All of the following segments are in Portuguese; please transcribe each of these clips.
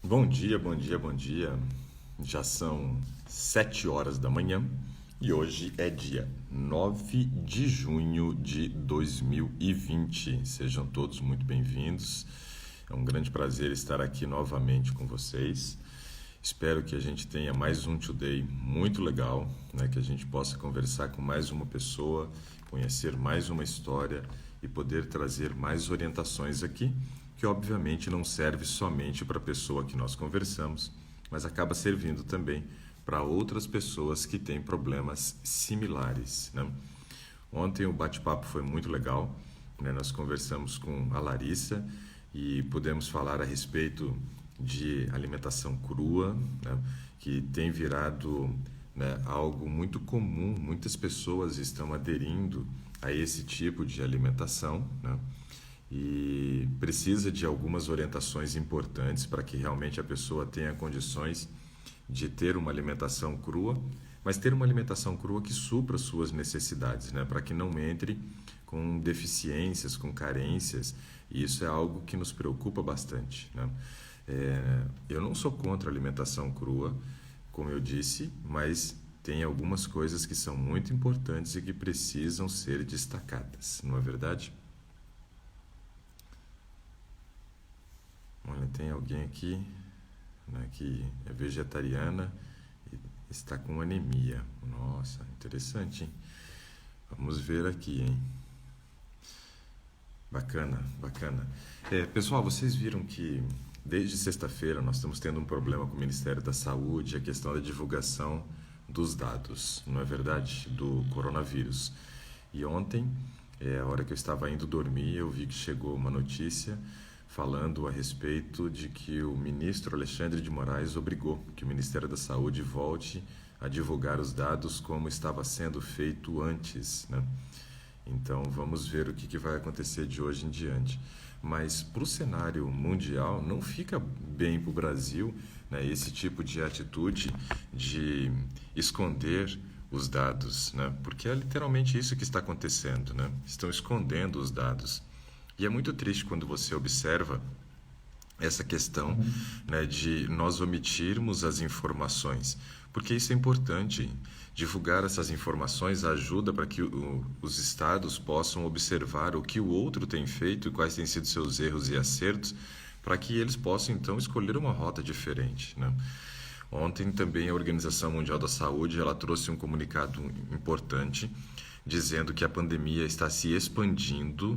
Bom dia, bom dia, bom dia. Já são 7 horas da manhã e hoje é dia 9 de junho de 2020. Sejam todos muito bem-vindos. É um grande prazer estar aqui novamente com vocês. Espero que a gente tenha mais um Today muito legal, né? Que a gente possa conversar com mais uma pessoa, conhecer mais uma história e poder trazer mais orientações aqui, que obviamente não serve somente para a pessoa que nós conversamos, mas acaba servindo também para outras pessoas que têm problemas similares, né? Ontem o bate-papo foi muito legal, né? Nós conversamos com a Larissa e pudemos falar a respeito de alimentação crua, né? Que tem virado, né, algo muito comum. Muitas pessoas estão aderindo a esse tipo de alimentação, né? E precisa de algumas orientações importantes para que realmente a pessoa tenha condições de ter uma alimentação crua, mas ter uma alimentação crua que supra suas necessidades, né? Para que não entre com deficiências, com carências, e isso é algo que nos preocupa bastante, né? Eu não sou contra a alimentação crua, como eu disse, mas tem algumas coisas que são muito importantes e que precisam ser destacadas, não é verdade? Olha, tem alguém aqui, né, que é vegetariana e está com anemia. Nossa, interessante, hein? Vamos ver aqui, hein? Bacana, bacana. Pessoal, vocês viram que desde sexta-feira nós estamos tendo um problema com o Ministério da Saúde, a questão da divulgação dos dados, não é verdade? Do coronavírus. E ontem, a hora que eu estava indo dormir, eu vi que chegou uma notícia falando a respeito de que o ministro Alexandre de Moraes obrigou que o Ministério da Saúde volte a divulgar os dados como estava sendo feito antes, né? Então vamos ver o que vai acontecer de hoje em diante. Mas para o cenário mundial não fica bem para o Brasil, né, esse tipo de atitude de esconder os dados, né? Porque é literalmente isso que está acontecendo, né? Estão escondendo os dados. E é muito triste quando você observa essa questão, né, de nós omitirmos as informações, porque isso é importante. Divulgar essas informações ajuda para que os estados possam observar o que o outro tem feito e quais têm sido seus erros e acertos, para que eles possam então escolher uma rota diferente, né? Ontem também a Organização Mundial da Saúde ela trouxe um comunicado importante dizendo que a pandemia está se expandindo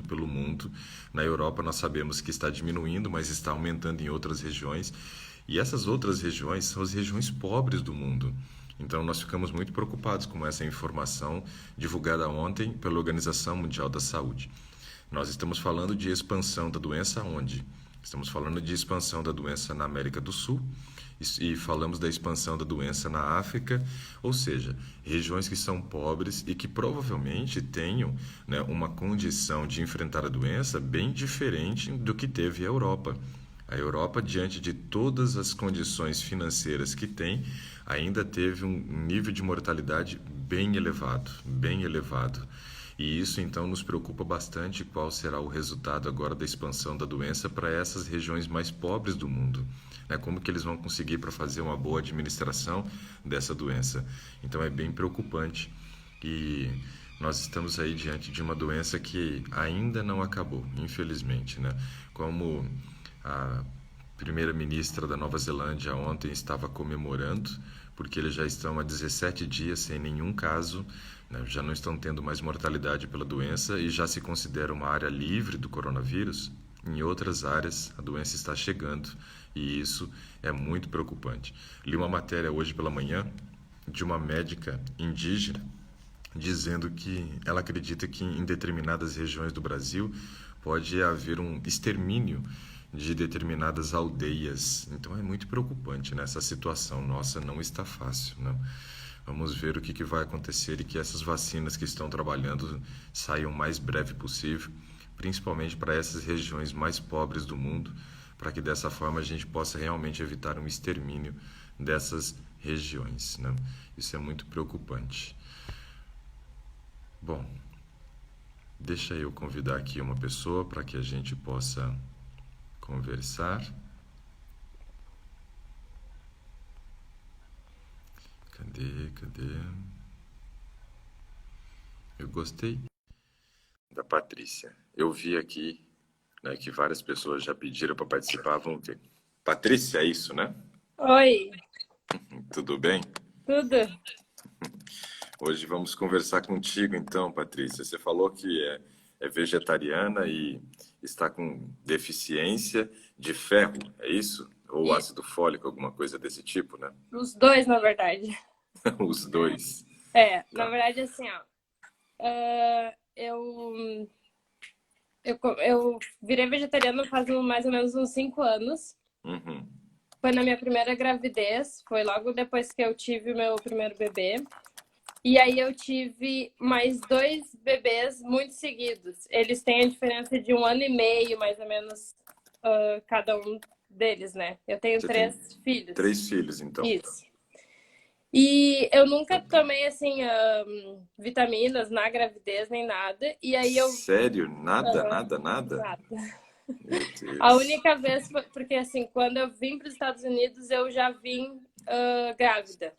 pelo mundo. Na Europa nós sabemos que está diminuindo, mas está aumentando em outras regiões. E essas outras regiões são as regiões pobres do mundo. Então nós ficamos muito preocupados com essa informação divulgada ontem pela Organização Mundial da Saúde. Nós estamos falando de expansão da doença onde? Estamos falando de expansão da doença na América do Sul e falamos da expansão da doença na África, ou seja, regiões que são pobres e que provavelmente tenham, né, uma condição de enfrentar a doença bem diferente do que teve a Europa. A Europa, diante de todas as condições financeiras que tem, ainda teve um nível de mortalidade bem elevado, bem elevado. E isso então nos preocupa bastante qual será o resultado agora da expansão da doença para essas regiões mais pobres do mundo, né? Como que eles vão conseguir para fazer uma boa administração dessa doença? Então é bem preocupante e nós estamos aí diante de uma doença que ainda não acabou, infelizmente, né? Como a primeira-ministra da Nova Zelândia ontem estava comemorando, porque eles já estão há 17 dias sem nenhum caso, né? Já não estão tendo mais mortalidade pela doença e já se considera uma área livre do coronavírus. Em outras áreas, a doença está chegando e isso é muito preocupante. Li uma matéria hoje pela manhã de uma médica indígena dizendo que ela acredita que em determinadas regiões do Brasil pode haver um extermínio de determinadas aldeias. Então é muito preocupante, né? Essa situação nossa não está fácil, né? Vamos ver o que vai acontecer e que essas vacinas que estão trabalhando saiam o mais breve possível, principalmente para essas regiões mais pobres do mundo, para que dessa forma a gente possa realmente evitar um extermínio dessas regiões, né? Isso é muito preocupante. Bom, deixa eu convidar aqui uma pessoa para que a gente possa conversar. Cadê? Eu gostei da Patrícia. Eu vi aqui, né, que várias pessoas já pediram para participar. Vamos ver. Patrícia, é isso, né? Oi, Tudo bem? tudo? Hoje vamos conversar contigo, então, Patrícia. Você falou que é vegetariana e está com deficiência de ferro, é isso? Ou Isso, ácido fólico, alguma coisa desse tipo, né? os dois, na verdade. Os dois. Na Tá. verdade, assim, ó, eu virei vegetariana faz mais ou menos uns 5 anos. Uhum. Foi na minha primeira gravidez, foi logo depois que eu tive o meu primeiro bebê. E aí eu tive mais dois bebês muito seguidos. Eles têm a diferença de 1 ano e meio, mais ou menos, cada um deles, né? Eu tenho Você tem 3 filhos. 3 filhos, então. Isso. E eu nunca tomei, assim, vitaminas na gravidez nem nada. E aí eu. Sério? Nada, Aham, nada, nada? nada. Meu A Deus. única vez foi porque, assim, quando eu vim para os Estados Unidos, eu já vim grávida.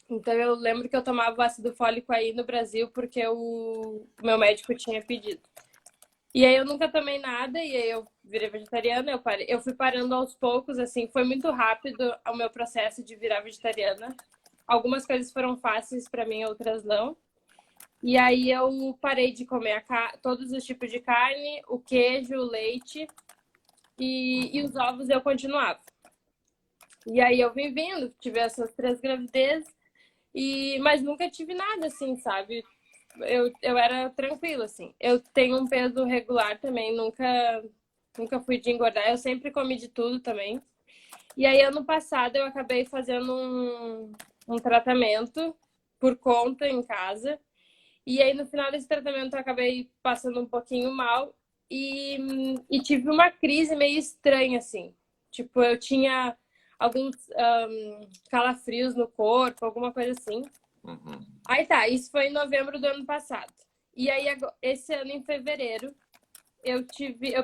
Então eu lembro que eu tomava ácido fólico aí no Brasil porque o meu médico tinha pedido. E aí eu nunca tomei nada, e aí eu virei vegetariana, eu fui parando aos poucos, assim, foi muito rápido o meu processo de virar vegetariana. Algumas coisas foram fáceis para mim, outras não. E aí eu parei de comer todos os tipos de carne, o queijo, o leite e os ovos eu continuava. E aí eu vim vindo, tive essas 3 gravidezes, mas nunca tive nada assim, sabe? Eu era tranquila, assim. Eu tenho um peso regular também, nunca fui de engordar, eu sempre comi de tudo também. E aí, ano passado, eu acabei fazendo um tratamento por conta em casa. E aí, no final desse tratamento, eu acabei passando um pouquinho mal e tive uma crise meio estranha, assim. Tipo, eu tinha alguns calafrios no corpo, alguma coisa assim. Uhum. Aí tá, isso foi em novembro do ano passado. E aí, esse ano, em fevereiro, eu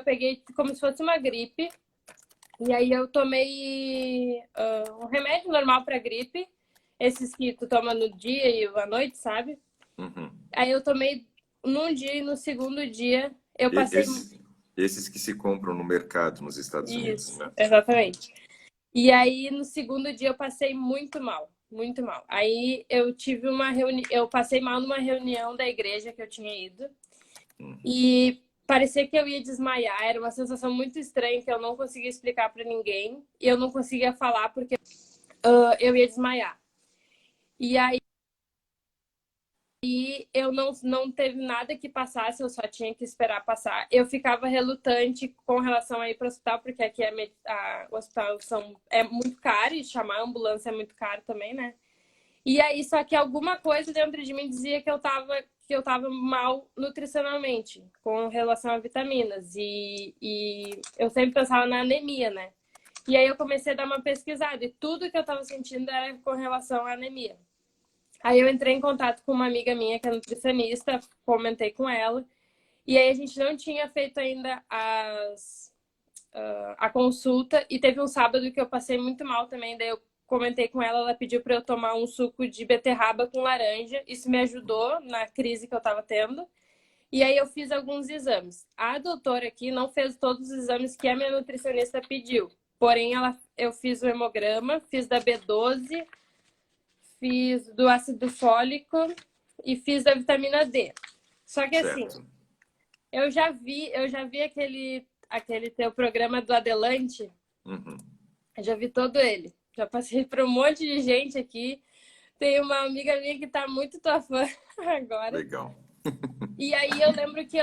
peguei como se fosse uma gripe. E aí eu tomei um remédio normal para gripe, esses que tu toma no dia e à noite, sabe? Uhum. Aí eu tomei num dia e no segundo dia eu E- passei. esse- esses que se compram no mercado nos Estados Unidos, Isso, né? exatamente. E aí no segundo dia eu passei muito mal, muito mal. Aí eu tive uma reunião, eu passei mal numa reunião da igreja que eu tinha ido e parecia que eu ia desmaiar, era uma sensação muito estranha que eu não conseguia explicar para ninguém e eu não conseguia falar porque eu ia desmaiar. E aí eu não teve nada que passasse, eu só tinha que esperar passar. Eu ficava relutante com relação a ir para o hospital, porque aqui o hospital é muito caro e chamar a ambulância é muito caro também, né? E aí, só que alguma coisa dentro de mim dizia que eu tava mal nutricionalmente, com relação a vitaminas. E eu sempre pensava na anemia, né? E aí eu comecei a dar uma pesquisada e tudo que eu tava sentindo era com relação à anemia. Aí eu entrei em contato com uma amiga minha que é nutricionista, comentei com ela. E aí a gente não tinha feito ainda a consulta e teve um sábado que eu passei muito mal também, daí eu comentei com ela, ela pediu para eu tomar um suco de beterraba com laranja. Isso me ajudou na crise que eu estava tendo. E aí eu fiz alguns exames. A doutora aqui não fez todos os exames que a minha nutricionista pediu. Porém, eu fiz o hemograma, fiz da B12, fiz do ácido fólico e fiz da vitamina D. Só que assim, Certo. eu já vi aquele teu programa do Adelante, Uhum. eu já vi todo ele. Já passei por um monte de gente aqui. Tem uma amiga minha que tá muito tua fã agora. Legal. E aí eu lembro que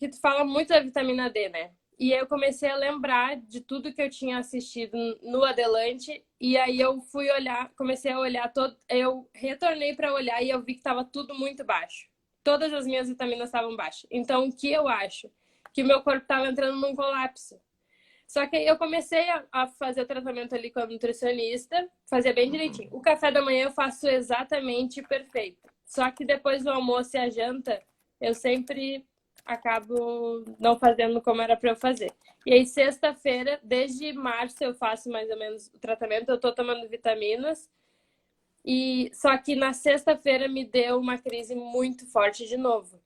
tu fala muito da vitamina D, né? E aí eu comecei a lembrar de tudo que eu tinha assistido no Adelante. E aí eu fui olhar, comecei a olhar todo. Eu retornei para olhar e eu vi que estava tudo muito baixo. Todas as minhas vitaminas estavam baixas. Então o que eu acho? Que o meu corpo estava entrando num colapso. Só que aí eu comecei a fazer o tratamento ali com a nutricionista, fazia bem direitinho. O café da manhã eu faço exatamente perfeito. Só que depois do almoço e a janta, eu sempre acabo não fazendo como era para eu fazer. E aí, sexta-feira, desde março, eu faço mais ou menos o tratamento. Eu tô tomando vitaminas E só que na sexta-feira me deu uma crise muito forte de novo.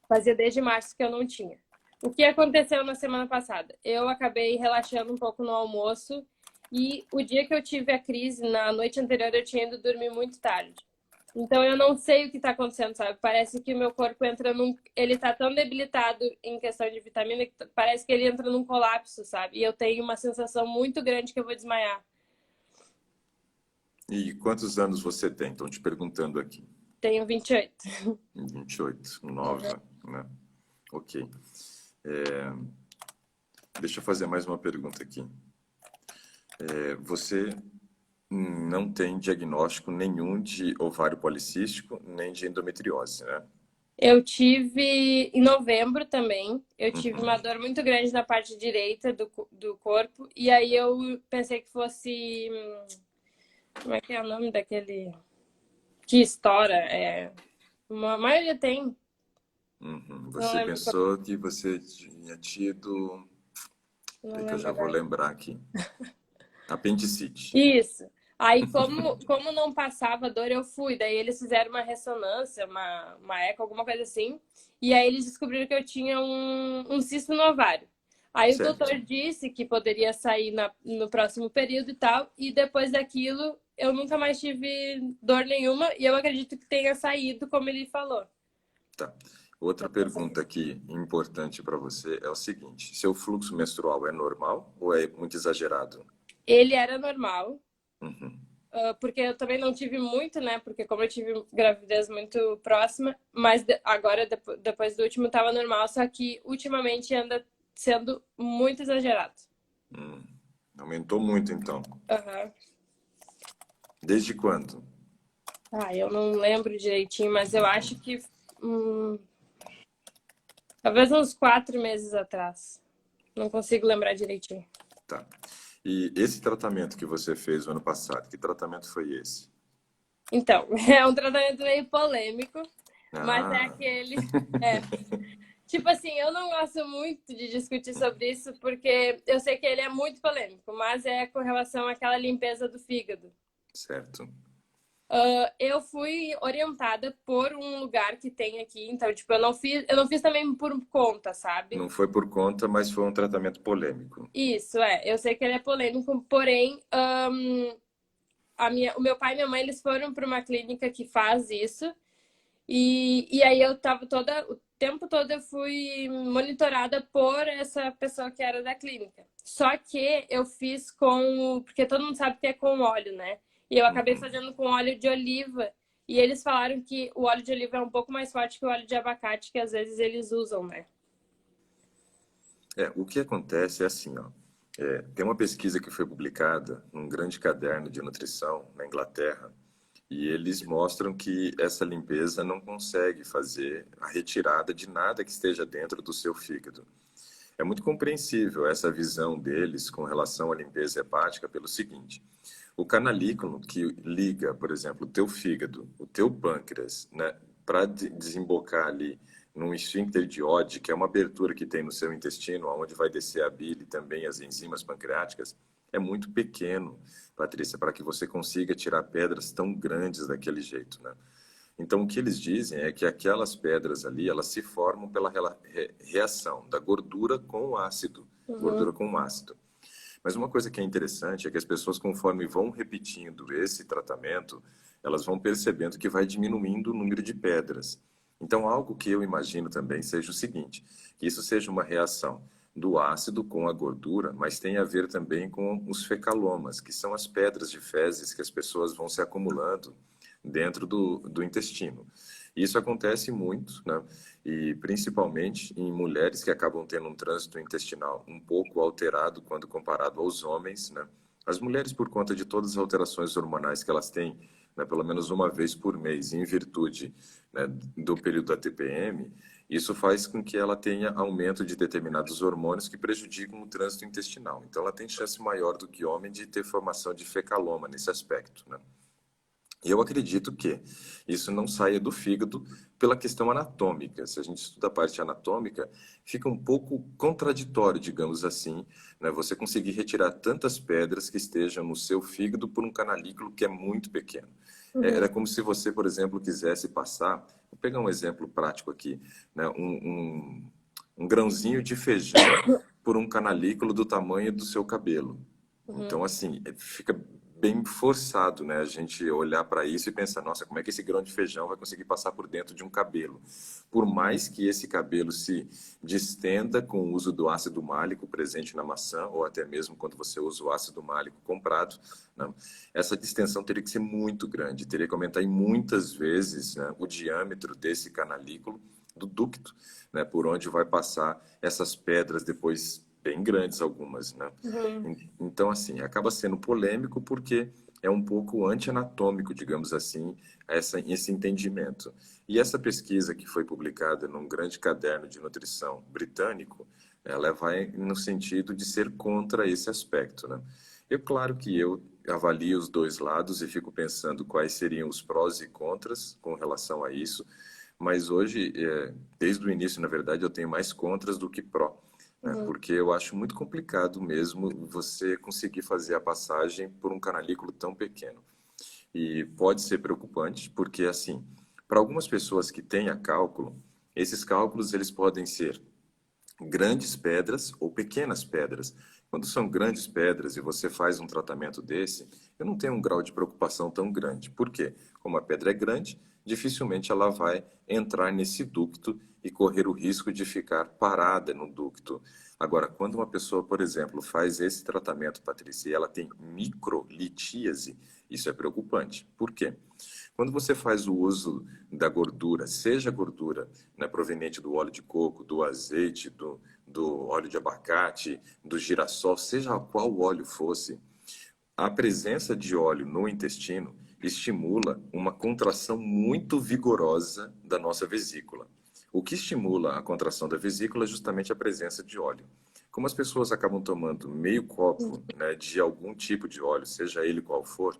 Fazia desde março que eu não tinha. O que aconteceu na semana passada? Eu acabei relaxando um pouco no almoço e o dia que eu tive a crise, na noite anterior, eu tinha ido dormir muito tarde. Então eu não sei o que está acontecendo, sabe? Parece que o meu corpo entra num. Ele está tão debilitado em questão de vitamina que parece que ele entra num colapso, sabe? E eu tenho uma sensação muito grande que eu vou desmaiar. E quantos anos você tem? Estão te perguntando aqui. Tenho 28. 28, Uhum. nova, né? Ok. Deixa eu fazer mais uma pergunta aqui. Você não tem diagnóstico nenhum de ovário policístico, nem de endometriose, né? Eu tive em novembro também. Eu tive Uhum. uma dor muito grande na parte direita do corpo. E aí eu pensei que fosse. Como é que é o nome daquele que estoura? A maioria tem. Uhum. Não Você lembro, pensou que você tinha tido... não Peraí que eu lembro já vou agora. lembrar aqui. Apendicite. Isso. Aí, como não passava dor, eu fui. Daí eles fizeram uma ressonância, uma eco, alguma coisa assim. E aí eles descobriram que eu tinha um cisto no ovário. Aí o doutor Certo. disse que poderia sair no próximo período e tal. E depois daquilo, eu nunca mais tive dor nenhuma. E eu acredito que tenha saído, como ele falou. Tá. Outra pergunta aqui importante para você é o seguinte: seu fluxo menstrual é normal ou é muito exagerado? Ele era normal. Uhum. Porque eu também não tive muito, né? Porque como eu tive gravidez muito próxima, mas agora, depois do último, tava normal, só que ultimamente anda sendo muito exagerado. Hum. Aumentou muito, então. Aham. Desde quando? Ah, eu não lembro direitinho, mas eu acho que hum, talvez uns 4 meses atrás. Não consigo lembrar direitinho. Tá. E esse tratamento que você fez no ano passado, que tratamento foi esse? Então, é um tratamento meio polêmico, mas é Ah, aquele. É, tipo assim, eu não gosto muito de discutir sobre isso porque eu sei que ele é muito polêmico, mas é com relação àquela limpeza do fígado. certo. Eu fui orientada por um lugar que tem aqui, então, tipo, eu não fiz também por conta, sabe? Não foi por conta, mas foi um tratamento polêmico. Isso, eu sei que ele é polêmico, porém, o meu pai e minha mãe, eles foram para uma clínica que faz isso. E aí eu tava o tempo todo eu fui monitorada por essa pessoa que era da clínica. Só que eu fiz porque todo mundo sabe que é com óleo, né? E eu acabei Uhum. fazendo com óleo de oliva. E eles falaram que o óleo de oliva é um pouco mais forte que o óleo de abacate, que às vezes eles usam, né? O que acontece é assim, ó. Tem uma pesquisa que foi publicada num grande caderno de nutrição na Inglaterra, e eles mostram que essa limpeza não consegue fazer a retirada de nada que esteja dentro do seu fígado. É muito compreensível essa visão deles com relação à limpeza hepática pelo seguinte: o canalículo que liga, por exemplo, o teu fígado, o teu pâncreas, né, para desembocar ali num esfíncter de Oddi, que é uma abertura que tem no seu intestino, onde vai descer a bile e também as enzimas pancreáticas, é muito pequeno, Patrícia, para que você consiga tirar pedras tão grandes daquele jeito, né? Então, o que eles dizem é que aquelas pedras ali, elas se formam pela reação da gordura com o ácido, Uhum, gordura com o ácido. Mas uma coisa que é interessante é que as pessoas, conforme vão repetindo esse tratamento, elas vão percebendo que vai diminuindo o número de pedras. Então, algo que eu imagino também seja o seguinte, que isso seja uma reação do ácido com a gordura, mas tem a ver também com os fecalomas, que são as pedras de fezes que as pessoas vão se acumulando dentro do intestino. Isso acontece muito, né? E principalmente em mulheres que acabam tendo um trânsito intestinal um pouco alterado quando comparado aos homens, né? As mulheres, por conta de todas as alterações hormonais que elas têm, né, pelo menos uma vez por mês, em virtude, né, do período da TPM, isso faz com que ela tenha aumento de determinados hormônios que prejudicam o trânsito intestinal. Então, ela tem chance maior do que homem de ter formação de fecaloma nesse aspecto, né? Eu acredito que isso não saia do fígado pela questão anatômica. Se a gente estuda a parte anatômica, fica um pouco contraditório, digamos assim, né? Você conseguir retirar tantas pedras que estejam no seu fígado por um canalículo que é muito pequeno. Era Uhum, como se você, por exemplo, quisesse passar, vou pegar um exemplo prático aqui, né? Um grãozinho de feijão por um canalículo do tamanho do seu cabelo. uhum, Então, assim, fica bem forçado, né? A gente olhar para isso e pensar, nossa, como é que esse grão de feijão vai conseguir passar por dentro de um cabelo? Por mais que esse cabelo se distenda com o uso do ácido málico presente na maçã, ou até mesmo quando você usa o ácido málico comprado, né? Essa distensão teria que ser muito grande, teria que aumentar em muitas vezes, né, o diâmetro desse canalículo, do ducto, né, por onde vai passar essas pedras depois bem grandes algumas, né? uhum, Então, assim, acaba sendo polêmico porque é um pouco anti-anatômico, digamos assim, esse entendimento. E essa pesquisa que foi publicada num grande caderno de nutrição britânico, ela vai no sentido de ser contra esse aspecto, né? Claro que eu avalio os dois lados e fico pensando quais seriam os prós e contras com relação a isso, mas hoje, desde o início, na verdade, eu tenho mais contras do que pró, né? uhum, Porque eu acho muito complicado mesmo você conseguir fazer a passagem por um canalículo tão pequeno. E pode ser preocupante, porque assim, para algumas pessoas que têm a cálculo, esses cálculos eles podem ser grandes pedras ou pequenas pedras. Quando são grandes pedras e você faz um tratamento desse, eu não tenho um grau de preocupação tão grande. Por quê? Como a pedra é grande, dificilmente ela vai entrar nesse ducto e correr o risco de ficar parada no ducto. Agora, quando uma pessoa, por exemplo, faz esse tratamento, Patrícia, e ela tem microlitíase, isso é preocupante. Por quê? Quando você faz o uso da gordura, seja gordura, né, proveniente do óleo de coco, do azeite, do óleo de abacate, do girassol, seja qual óleo fosse, a presença de óleo no intestino estimula uma contração muito vigorosa da nossa vesícula. O que estimula a contração da vesícula é justamente a presença de óleo. Como as pessoas acabam tomando meio copo, né, de algum tipo de óleo, seja ele qual for,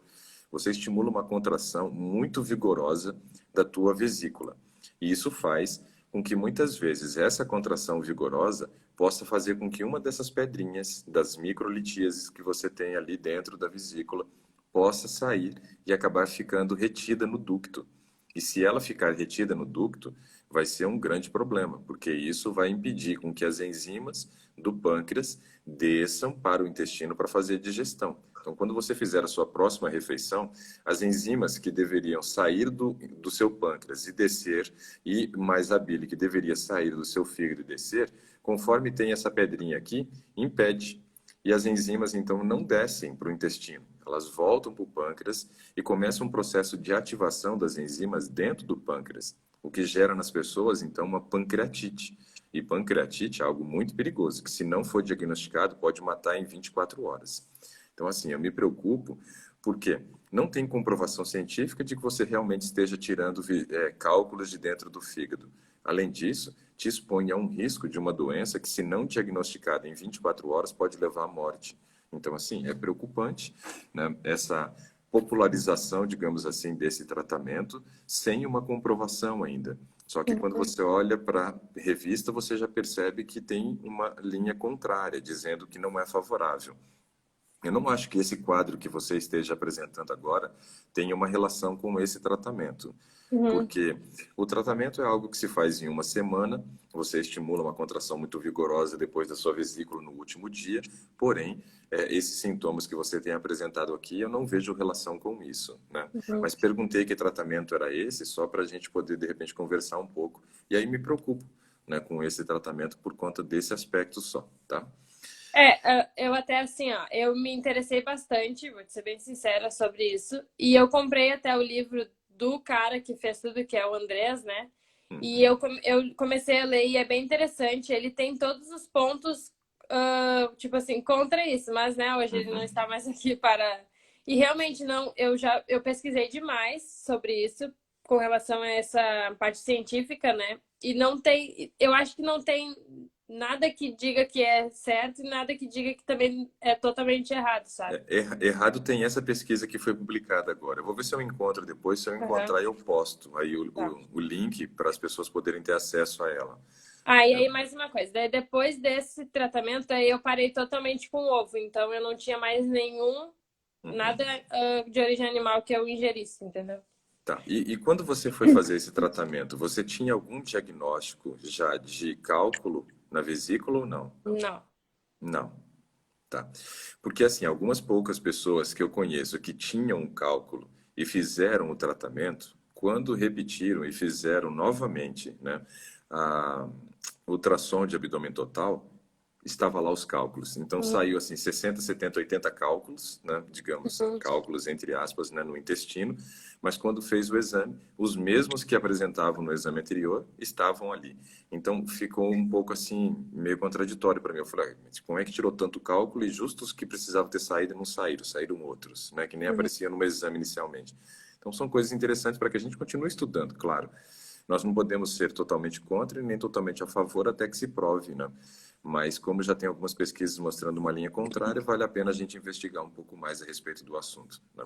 você estimula uma contração muito vigorosa da tua vesícula. E isso faz com que muitas vezes essa contração vigorosa possa fazer com que uma dessas pedrinhas, das microlitíases que você tem ali dentro da vesícula, possa sair e acabar ficando retida no ducto. E se ela ficar retida no ducto, vai ser um grande problema, porque isso vai impedir com que as enzimas do pâncreas desçam para o intestino para fazer a digestão. Então, quando você fizer a sua próxima refeição, as enzimas que deveriam sair do seu pâncreas e descer, e mais a bile que deveria sair do seu fígado e descer, conforme tem essa pedrinha aqui, impede. E as enzimas, então, não descem para o intestino. Elas voltam para o pâncreas e começa um processo de ativação das enzimas dentro do pâncreas, o que gera nas pessoas, então, uma pancreatite. E pancreatite é algo muito perigoso, que se não for diagnosticado, pode matar em 24 horas. Então, assim, eu me preocupo porque não tem comprovação científica de que você realmente esteja tirando cálculos de dentro do fígado. Além disso, te expõe a um risco de uma doença que, se não diagnosticada em 24 horas, pode levar à morte. Então, assim, é preocupante, né, essa popularização, digamos assim, desse tratamento sem uma comprovação ainda. Só que quando uhum, você olha para a revista, você já percebe que tem uma linha contrária, dizendo que não é favorável. Eu não acho que esse quadro que você esteja apresentando agora tenha uma relação com esse tratamento, uhum. porque o tratamento é algo que se faz em uma semana, você estimula uma contração muito vigorosa depois da sua vesícula no último dia, porém, esses sintomas que você tem apresentado aqui, eu não vejo relação com isso, né? Uhum. Mas perguntei que tratamento era esse, só para a gente poder, de repente, conversar um pouco. E aí me preocupo, né, com esse tratamento por conta desse aspecto só, tá? Eu até assim, ó, eu me interessei bastante, vou te ser bem sincera sobre isso, e eu comprei até o livro do cara que fez tudo, que é o Andrés, né? E Uhum, eu comecei a ler e é bem interessante. Ele tem todos os pontos, tipo assim, contra isso, mas né, hoje ele não uhum. está mais aqui para. E realmente não, eu pesquisei demais sobre isso com relação a essa parte científica, né? E não tem, eu acho que não tem. nada que diga que é certo e nada que diga que também é totalmente errado, sabe? Errado tem essa pesquisa que foi publicada agora. Eu vou ver se eu encontro depois. Se eu Aham, encontrar, eu posto aí tá. o link para as pessoas poderem ter acesso a ela. Ah, e aí mais uma coisa. Daí depois desse tratamento, aí eu parei totalmente com ovo. Então eu não tinha mais nenhum, Uhum. nada de origem animal que eu ingerisse, entendeu? Tá. E quando você foi fazer esse tratamento, você tinha algum diagnóstico já de cálculo na vesícula ou não? Não. Não. Tá. Porque, assim, algumas poucas pessoas que eu conheço que tinham um cálculo e fizeram o tratamento, quando repetiram e fizeram novamente, né, a ultrassom de abdômen total, estava lá os cálculos. Então Uhum. saiu assim 60, 70, 80 cálculos, né, digamos, Uhum. cálculos entre aspas, né, no intestino, mas quando fez o exame, os mesmos que apresentavam no exame anterior estavam ali. Então ficou um pouco assim, meio contraditório para mim. Eu falei, mas como é que tirou tanto cálculo e justo os que precisavam ter saído não saíram, saíram outros, né, que nem Uhum. aparecia no exame inicialmente. Então são coisas interessantes para que a gente continue estudando, claro. Nós não podemos ser totalmente contra e nem totalmente a favor até que se prove, né? Mas como já tem algumas pesquisas mostrando uma linha contrária, vale a pena a gente investigar um pouco mais a respeito do assunto, né?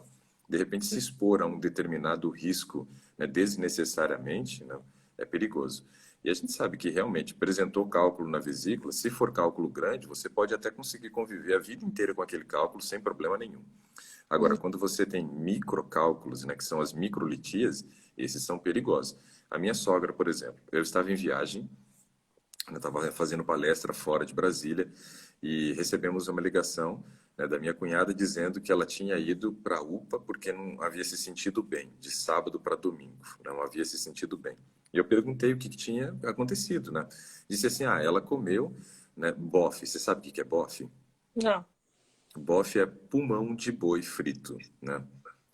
De repente, se expor a um determinado risco, né, desnecessariamente, né, é perigoso. E a gente sabe que realmente apresentou cálculo na vesícula, se for cálculo grande, você pode até conseguir conviver a vida inteira com aquele cálculo sem problema nenhum. Agora, Uhum. quando você tem microcálculos, né, que são as microlitias, esses são perigosos. A minha sogra, por exemplo, eu estava em viagem, eu estava fazendo palestra fora de Brasília e recebemos uma ligação, né, da minha cunhada dizendo que ela tinha ido para a UPA porque não havia se sentido bem, de sábado para domingo, não havia se sentido bem. E eu perguntei o que tinha acontecido, né? Disse assim, ela comeu, né, bofe. Você sabe o que é bofe? Não. Bofe é pulmão de boi frito, né?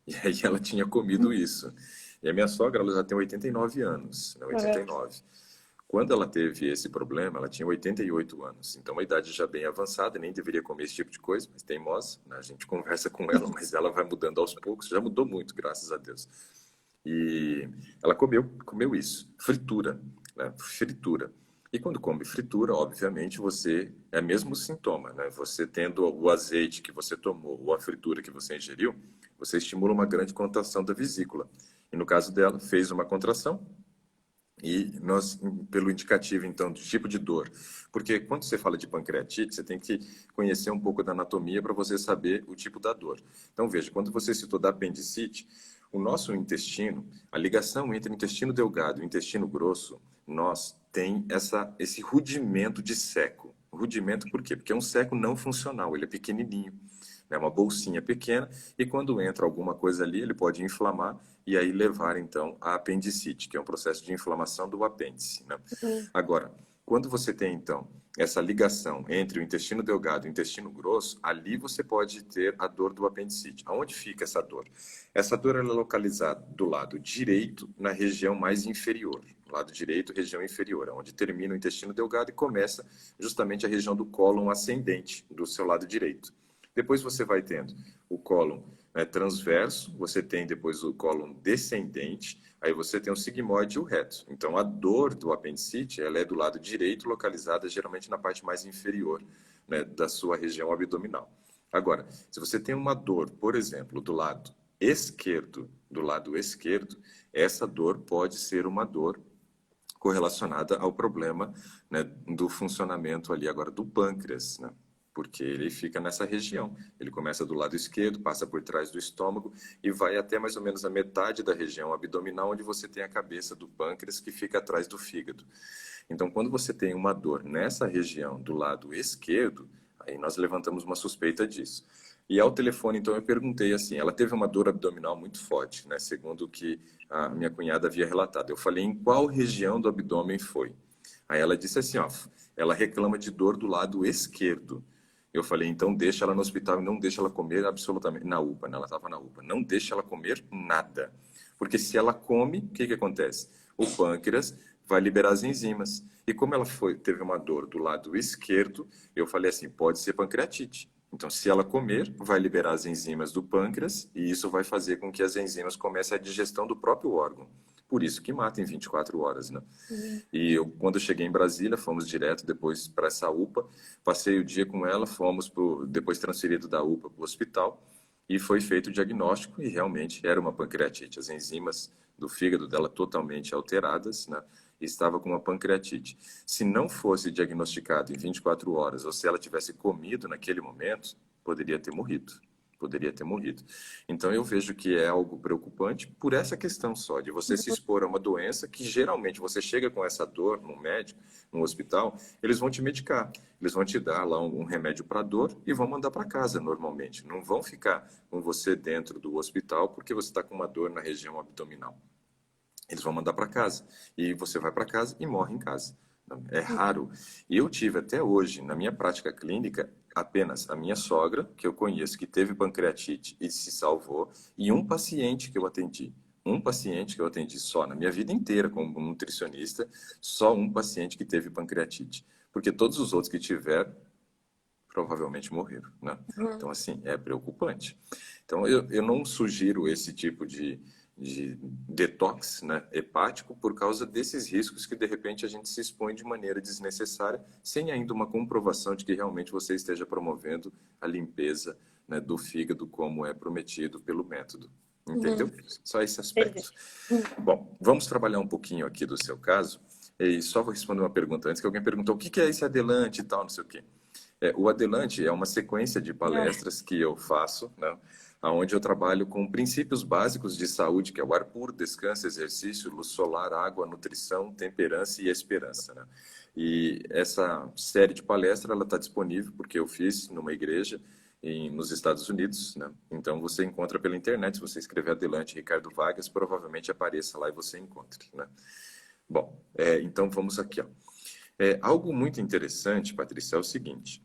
E aí ela tinha comido isso. E a minha sogra, ela já tem 89 anos, né? Uhum. 89. Quando ela teve esse problema, ela tinha 88 anos. Então, uma idade já bem avançada, nem deveria comer esse tipo de coisa, mas teimosa, né? A gente conversa com ela, mas ela vai mudando aos poucos. Já mudou muito, graças a Deus. E ela comeu isso, fritura, né? Fritura. E quando come fritura, obviamente, você é mesmo sintoma, né? Você tendo o azeite que você tomou ou a fritura que você ingeriu, você estimula uma grande contração da vesícula. E no caso dela, fez uma contração, e nós, pelo indicativo, então, do tipo de dor, porque quando você fala de pancreatite, você tem que conhecer um pouco da anatomia para você saber o tipo da dor. Então, veja, quando você citou da apendicite, o nosso intestino, a ligação entre o intestino delgado e o intestino grosso, nós tem esse rudimento de seco. Rudimento por quê? Porque é um seco não funcional, ele é pequenininho, né? Uma bolsinha pequena, e quando entra alguma coisa ali, ele pode inflamar e aí levar então à apendicite, que é um processo de inflamação do apêndice, né? Uhum. Agora, quando você tem então essa ligação entre o intestino delgado e o intestino grosso, ali você pode ter a dor do apendicite. Aonde fica essa dor? Essa dor ela é localizada do lado direito, na região mais inferior. Lado direito, região inferior, onde termina o intestino delgado e começa justamente a região do cólon ascendente do seu lado direito. Depois você vai tendo o cólon, né, transverso, você tem depois o cólon descendente, aí você tem o sigmoide e o reto. Então, a dor do apendicite, ela é do lado direito, localizada geralmente na parte mais inferior, né, da sua região abdominal. Agora, se você tem uma dor, por exemplo, do lado esquerdo, essa dor pode ser uma dor correlacionada ao problema, né, do funcionamento ali agora do pâncreas, né? Porque ele fica nessa região. Ele começa do lado esquerdo, passa por trás do estômago e vai até mais ou menos a metade da região abdominal, onde você tem a cabeça do pâncreas que fica atrás do fígado. Então, quando você tem uma dor nessa região do lado esquerdo, aí nós levantamos uma suspeita disso. E ao telefone, então, eu perguntei assim, ela teve uma dor abdominal muito forte, né, segundo o que a minha cunhada havia relatado. Eu falei, em qual região do abdômen foi? Aí ela disse assim, ela reclama de dor do lado esquerdo. Eu falei, então deixa ela no hospital e não deixa ela comer absolutamente, na UPA, né? Ela estava na UPA, não deixa ela comer nada. Porque se ela come, o que acontece? O pâncreas vai liberar as enzimas. E como ela teve uma dor do lado esquerdo, eu falei assim, pode ser pancreatite. Então, se ela comer, vai liberar as enzimas do pâncreas e isso vai fazer com que as enzimas comecem a digestão do próprio órgão. Por isso que mata em 24 horas, né? Uhum. E eu, quando eu cheguei em Brasília, fomos direto depois para essa UPA, passei o dia com ela, fomos depois transferido da UPA para o hospital e foi feito o diagnóstico e realmente era uma pancreatite. As enzimas do fígado dela totalmente alteradas, né? E estava com uma pancreatite. Se não fosse diagnosticado em 24 horas ou se ela tivesse comido naquele momento, poderia ter morrido. Poderia ter morrido. Então, eu vejo que é algo preocupante por essa questão só, de você se expor a uma doença que geralmente você chega com essa dor no médico, no hospital, eles vão te medicar, eles vão te dar lá um remédio para dor e vão mandar para casa normalmente. Não vão ficar com você dentro do hospital porque você está com uma dor na região abdominal. Eles vão mandar para casa. E você vai para casa e morre em casa. É raro. E eu tive até hoje, na minha prática clínica, apenas a minha sogra, que eu conheço, que teve pancreatite e se salvou, e um paciente que eu atendi. Um paciente que eu atendi só na minha vida inteira como nutricionista, só um paciente que teve pancreatite. Porque todos os outros que tiveram, provavelmente morreram, né? Uhum. Então, assim, é preocupante. Então, eu não sugiro esse tipo de detox, né, hepático por causa desses riscos que, de repente, a gente se expõe de maneira desnecessária, sem ainda uma comprovação de que realmente você esteja promovendo a limpeza, né, do fígado como é prometido pelo método. Entendeu? Uhum. Só esse Entendi. aspecto. Bom, vamos trabalhar um pouquinho aqui do seu caso. E só vou responder uma pergunta antes, que alguém perguntou o que é esse adelante e tal, não sei o quê. O Adelante é uma sequência de Ah, palestras que eu faço, né, onde eu trabalho com princípios básicos de saúde, que é o ar puro, descanso, exercício, luz solar, água, nutrição, temperança e esperança. Né? E essa série de palestras ela está disponível porque eu fiz numa igreja nos Estados Unidos. Né? Então você encontra pela internet, se você escrever Adelante Ricardo Vargas, provavelmente apareça lá e você encontra. Né? Bom, então vamos aqui. Ó. Algo muito interessante, Patrícia, é o seguinte.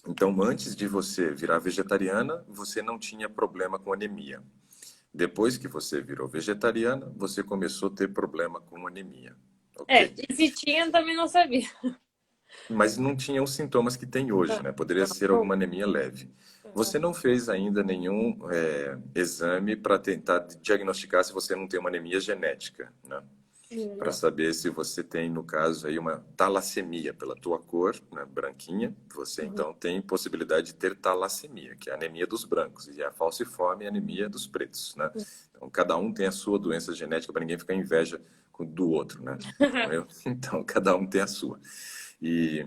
Então, antes de você virar vegetariana, você não tinha problema com anemia. Depois que você virou vegetariana, você começou a ter problema com anemia. Ok? e se tinha, também não sabia. Mas não tinha os sintomas que tem hoje, né? Poderia ser alguma anemia leve. Você não fez ainda nenhum exame para tentar diagnosticar se você não tem uma anemia genética, né? Para Não. saber se você tem, no caso, aí uma talassemia pela tua cor, né, branquinha, você Uhum. então tem possibilidade de ter talassemia, que é a anemia dos brancos, e a falciforme é a anemia dos pretos, né? Então, cada um tem a sua doença genética para ninguém ficar inveja do outro, né? Então, cada um tem a sua. E,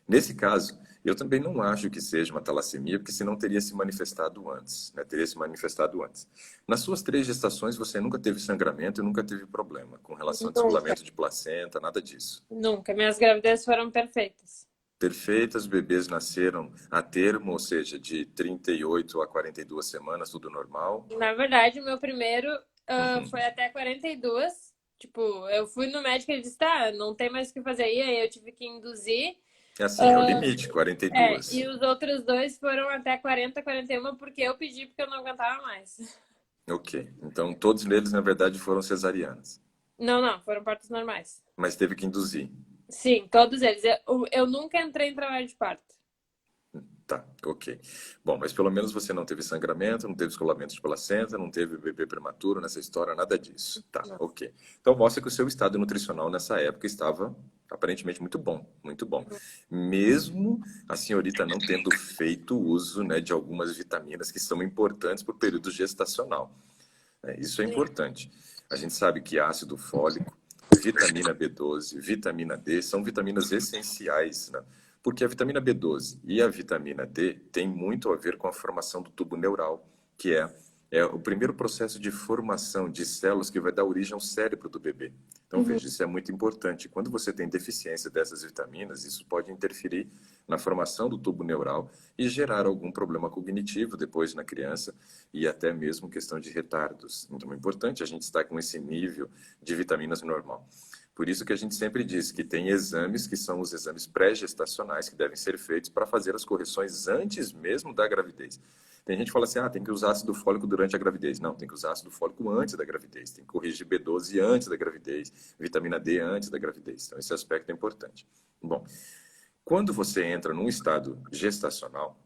nesse caso, eu também não acho que seja uma talassemia, porque senão teria se manifestado antes, né? Teria se manifestado antes. Nas suas 3 gestações, você nunca teve sangramento e nunca teve problema com relação a Nunca, descolamento de placenta, nada disso. nunca. Minhas gravidezes foram perfeitas. Perfeitas, bebês nasceram a termo, ou seja, de 38 a 42 semanas, tudo normal. Na verdade, o meu primeiro Uhum. foi até 42. Tipo, eu fui no médico e ele disse, tá, não tem mais o que fazer aí eu tive que induzir. É assim, é o limite, E 42. os outros dois foram até 40, 41, porque eu pedi, porque eu não aguentava mais. Ok. Então, todos eles, na verdade, foram cesarianas. Não, não, foram partos normais. Mas teve que induzir. Sim, todos eles. Eu nunca entrei em trabalho de parto. Tá, ok. Bom, mas pelo menos você não teve sangramento, não teve descolamento de placenta, não teve bebê prematuro nessa história, nada disso. Tá, Não. ok. Então mostra que o seu estado nutricional nessa época estava aparentemente muito bom, muito bom. Mesmo a senhorita não tendo feito uso, né, de algumas vitaminas que são importantes para o período gestacional. Isso é Sim. importante. A gente sabe que ácido fólico, vitamina B12, vitamina D são vitaminas essenciais, né? Porque a vitamina B12 e a vitamina D têm muito a ver com a formação do tubo neural, que é o primeiro processo de formação de células que vai dar origem ao cérebro do bebê. Então, Uhum. veja, isso é muito importante. Quando você tem deficiência dessas vitaminas, isso pode interferir na formação do tubo neural e gerar algum problema cognitivo depois na criança e até mesmo questão de retardos. Então, é importante a gente estar com esse nível de vitaminas normal. Por isso que a gente sempre diz que tem exames que são os exames pré-gestacionais que devem ser feitos para fazer as correções antes mesmo da gravidez. Tem gente que fala assim, tem que usar ácido fólico durante a gravidez. Não, tem que usar ácido fólico antes da gravidez. Tem que corrigir B12 antes da gravidez, vitamina D antes da gravidez. Então, esse aspecto é importante. Bom, quando você entra num estado gestacional,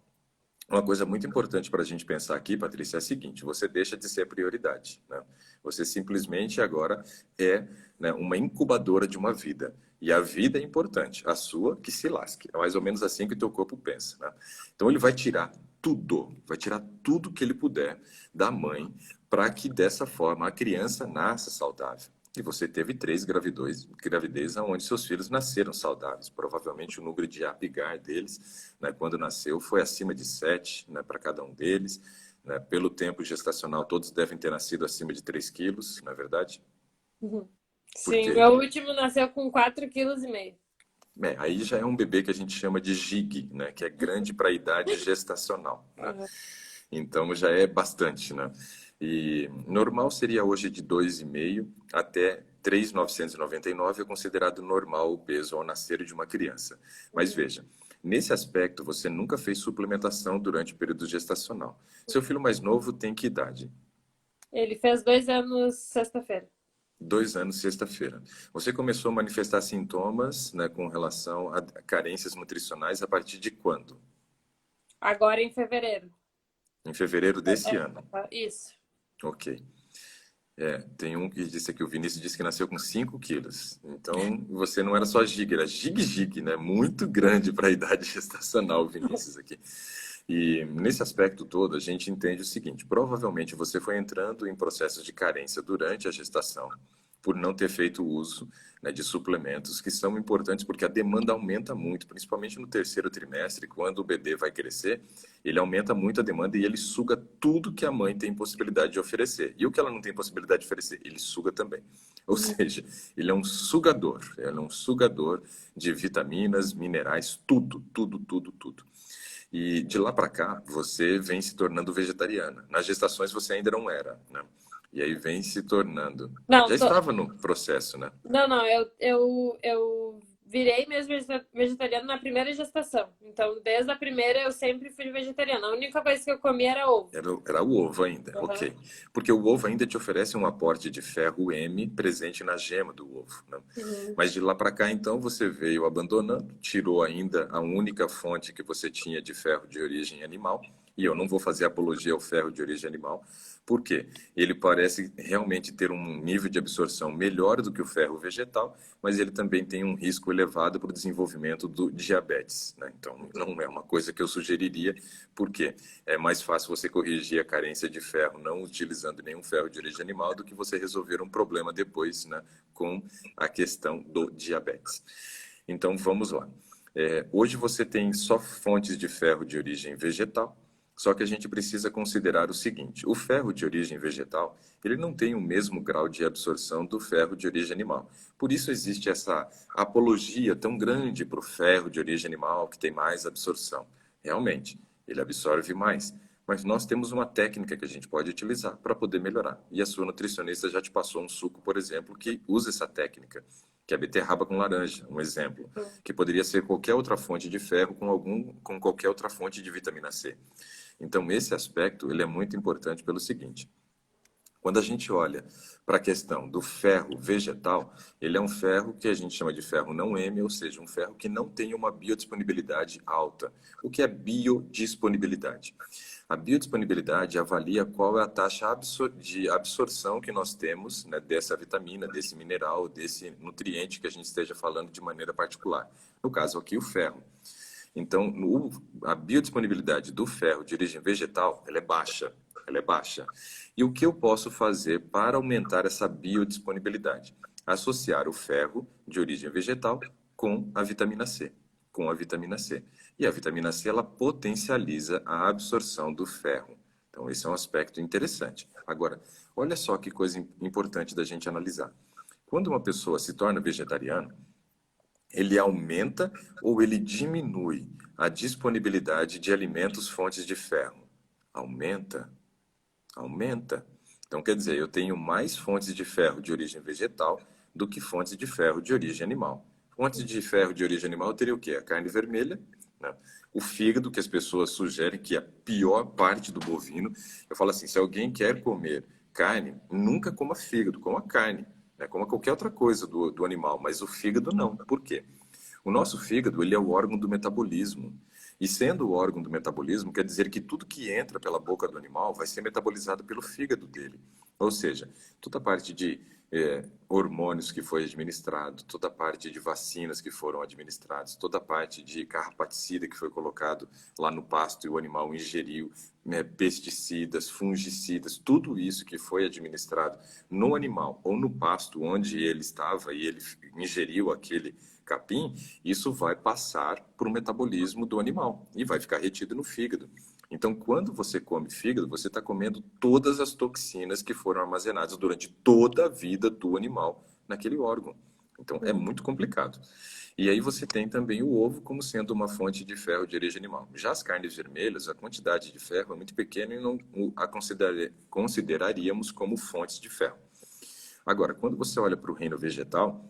Uma coisa muito importante para a gente pensar aqui, Patrícia, é a seguinte: você deixa de ser prioridade, né? Você simplesmente agora é, né, uma incubadora de uma vida. E a vida é importante, a sua que se lasque. É mais ou menos assim que o teu corpo pensa, né? Então ele vai tirar tudo que ele puder da mãe para que dessa forma a criança nasça saudável. E você teve 3 gravidezes onde seus filhos nasceram saudáveis. Provavelmente o número de Apgar deles, né, quando nasceu, foi acima de 7, né, para cada um deles. Né? Pelo tempo gestacional, todos devem ter nascido acima de 3 quilos, não é verdade? Uhum. Sim, Porque meu último nasceu com 4,5 kg. aí já é um bebê que a gente chama de GIG, né, que é grande para a idade gestacional. Né? Uhum. Então já é bastante, né? E normal seria hoje de 2,5 até 3.999 é considerado normal o peso ao nascer de uma criança. Mas Uhum. veja, nesse aspecto você nunca fez suplementação durante o período gestacional. Seu filho mais novo tem que idade? Ele fez 2 anos sexta-feira. 2 anos, sexta-feira. Você começou a manifestar sintomas, né, com relação a carências nutricionais a partir de quando? Agora em fevereiro. Em fevereiro desse ano. Isso. Ok. Tem um que disse aqui, o Vinícius disse que nasceu com 5 quilos. Então, você não era só giga, era gig-gig, né? Muito grande para a idade gestacional, Vinícius, aqui. E nesse aspecto todo, a gente entende o seguinte: provavelmente você foi entrando em processos de carência durante a gestação, por não ter feito uso, né, de suplementos que são importantes, porque a demanda aumenta muito, principalmente no terceiro trimestre, quando o bebê vai crescer, ele aumenta muito a demanda e ele suga tudo que a mãe tem possibilidade de oferecer. E o que ela não tem possibilidade de oferecer, ele suga também. Ou seja, ele é um sugador de vitaminas, minerais, tudo, tudo, tudo, tudo. E de lá para cá, você vem se tornando vegetariana. Nas gestações você ainda não era, né? E aí vem se tornando. Não, Já estava no processo, né? não, eu virei mesmo vegetariano na primeira gestação. Então, desde a primeira, eu sempre fui vegetariana. A única coisa que eu comia era ovo. Era o ovo ainda, Uhum. ok. Porque o ovo ainda te oferece um aporte de ferro M presente na gema do ovo, né? Uhum. Mas de lá para cá, então, você veio abandonando, tirou ainda a única fonte que você tinha de ferro de origem animal. E eu não vou fazer apologia ao ferro de origem animal, porque ele parece realmente ter um nível de absorção melhor do que o ferro vegetal, mas ele também tem um risco elevado para o desenvolvimento do diabetes, né? Então, não é uma coisa que eu sugeriria, porque é mais fácil você corrigir a carência de ferro não utilizando nenhum ferro de origem animal do que você resolver um problema depois, né, com a questão do diabetes. Então, vamos lá. Hoje você tem só fontes de ferro de origem vegetal, só que a gente precisa considerar o seguinte: o ferro de origem vegetal, ele não tem o mesmo grau de absorção do ferro de origem animal. Por isso existe essa apologia tão grande para o ferro de origem animal, que tem mais absorção. Realmente, ele absorve mais. Mas nós temos uma técnica que a gente pode utilizar para poder melhorar. E a sua nutricionista já te passou um suco, por exemplo, que usa essa técnica, que é a beterraba com laranja, um exemplo, que poderia ser qualquer outra fonte de ferro com qualquer outra fonte de vitamina C. Então, esse aspecto ele é muito importante pelo seguinte: quando a gente olha para a questão do ferro vegetal, ele é um ferro que a gente chama de ferro não M, ou seja, um ferro que não tem uma biodisponibilidade alta. O que é biodisponibilidade? A biodisponibilidade avalia qual é a taxa de absorção que nós temos, né, dessa vitamina, desse mineral, desse nutriente que a gente esteja falando de maneira particular. No caso aqui, o ferro. Então, a biodisponibilidade do ferro de origem vegetal, ela é baixa. Ela é baixa. E o que eu posso fazer para aumentar essa biodisponibilidade? Associar o ferro de origem vegetal com a vitamina C. Com a vitamina C. E a vitamina C, ela potencializa a absorção do ferro. Então, esse é um aspecto interessante. Agora, olha só que coisa importante da gente analisar. Quando uma pessoa se torna vegetariana, ele aumenta ou ele diminui a disponibilidade de alimentos fontes de ferro? Aumenta, aumenta. Então, quer dizer, eu tenho mais fontes de ferro de origem vegetal do que fontes de ferro de origem animal. Fontes de ferro de origem animal teria o quê? A carne vermelha, né? O fígado, que as pessoas sugerem que é a pior parte do bovino. Eu falo assim, se alguém quer comer carne, nunca coma fígado, coma carne, né? Coma qualquer outra coisa do animal, mas o fígado não. Por quê? O nosso fígado, ele é o órgão do metabolismo. E sendo o órgão do metabolismo, quer dizer que tudo que entra pela boca do animal vai ser metabolizado pelo fígado dele. Ou seja, toda a parte de hormônios que foi administrado, toda a parte de vacinas que foram administradas, toda a parte de carrapaticida que foi colocado lá no pasto e o animal ingeriu, né, pesticidas, fungicidas, tudo isso que foi administrado no animal ou no pasto onde ele estava e ele ingeriu aquele capim, isso vai passar para o metabolismo do animal e vai ficar retido no fígado. Então, quando você come fígado, você está comendo todas as toxinas que foram armazenadas durante toda a vida do animal naquele órgão. Então, é muito complicado. E aí você tem também o ovo como sendo uma fonte de ferro de origem animal. Já as carnes vermelhas, a quantidade de ferro é muito pequena e não a consideraríamos como fontes de ferro. Agora, quando você olha para o reino vegetal,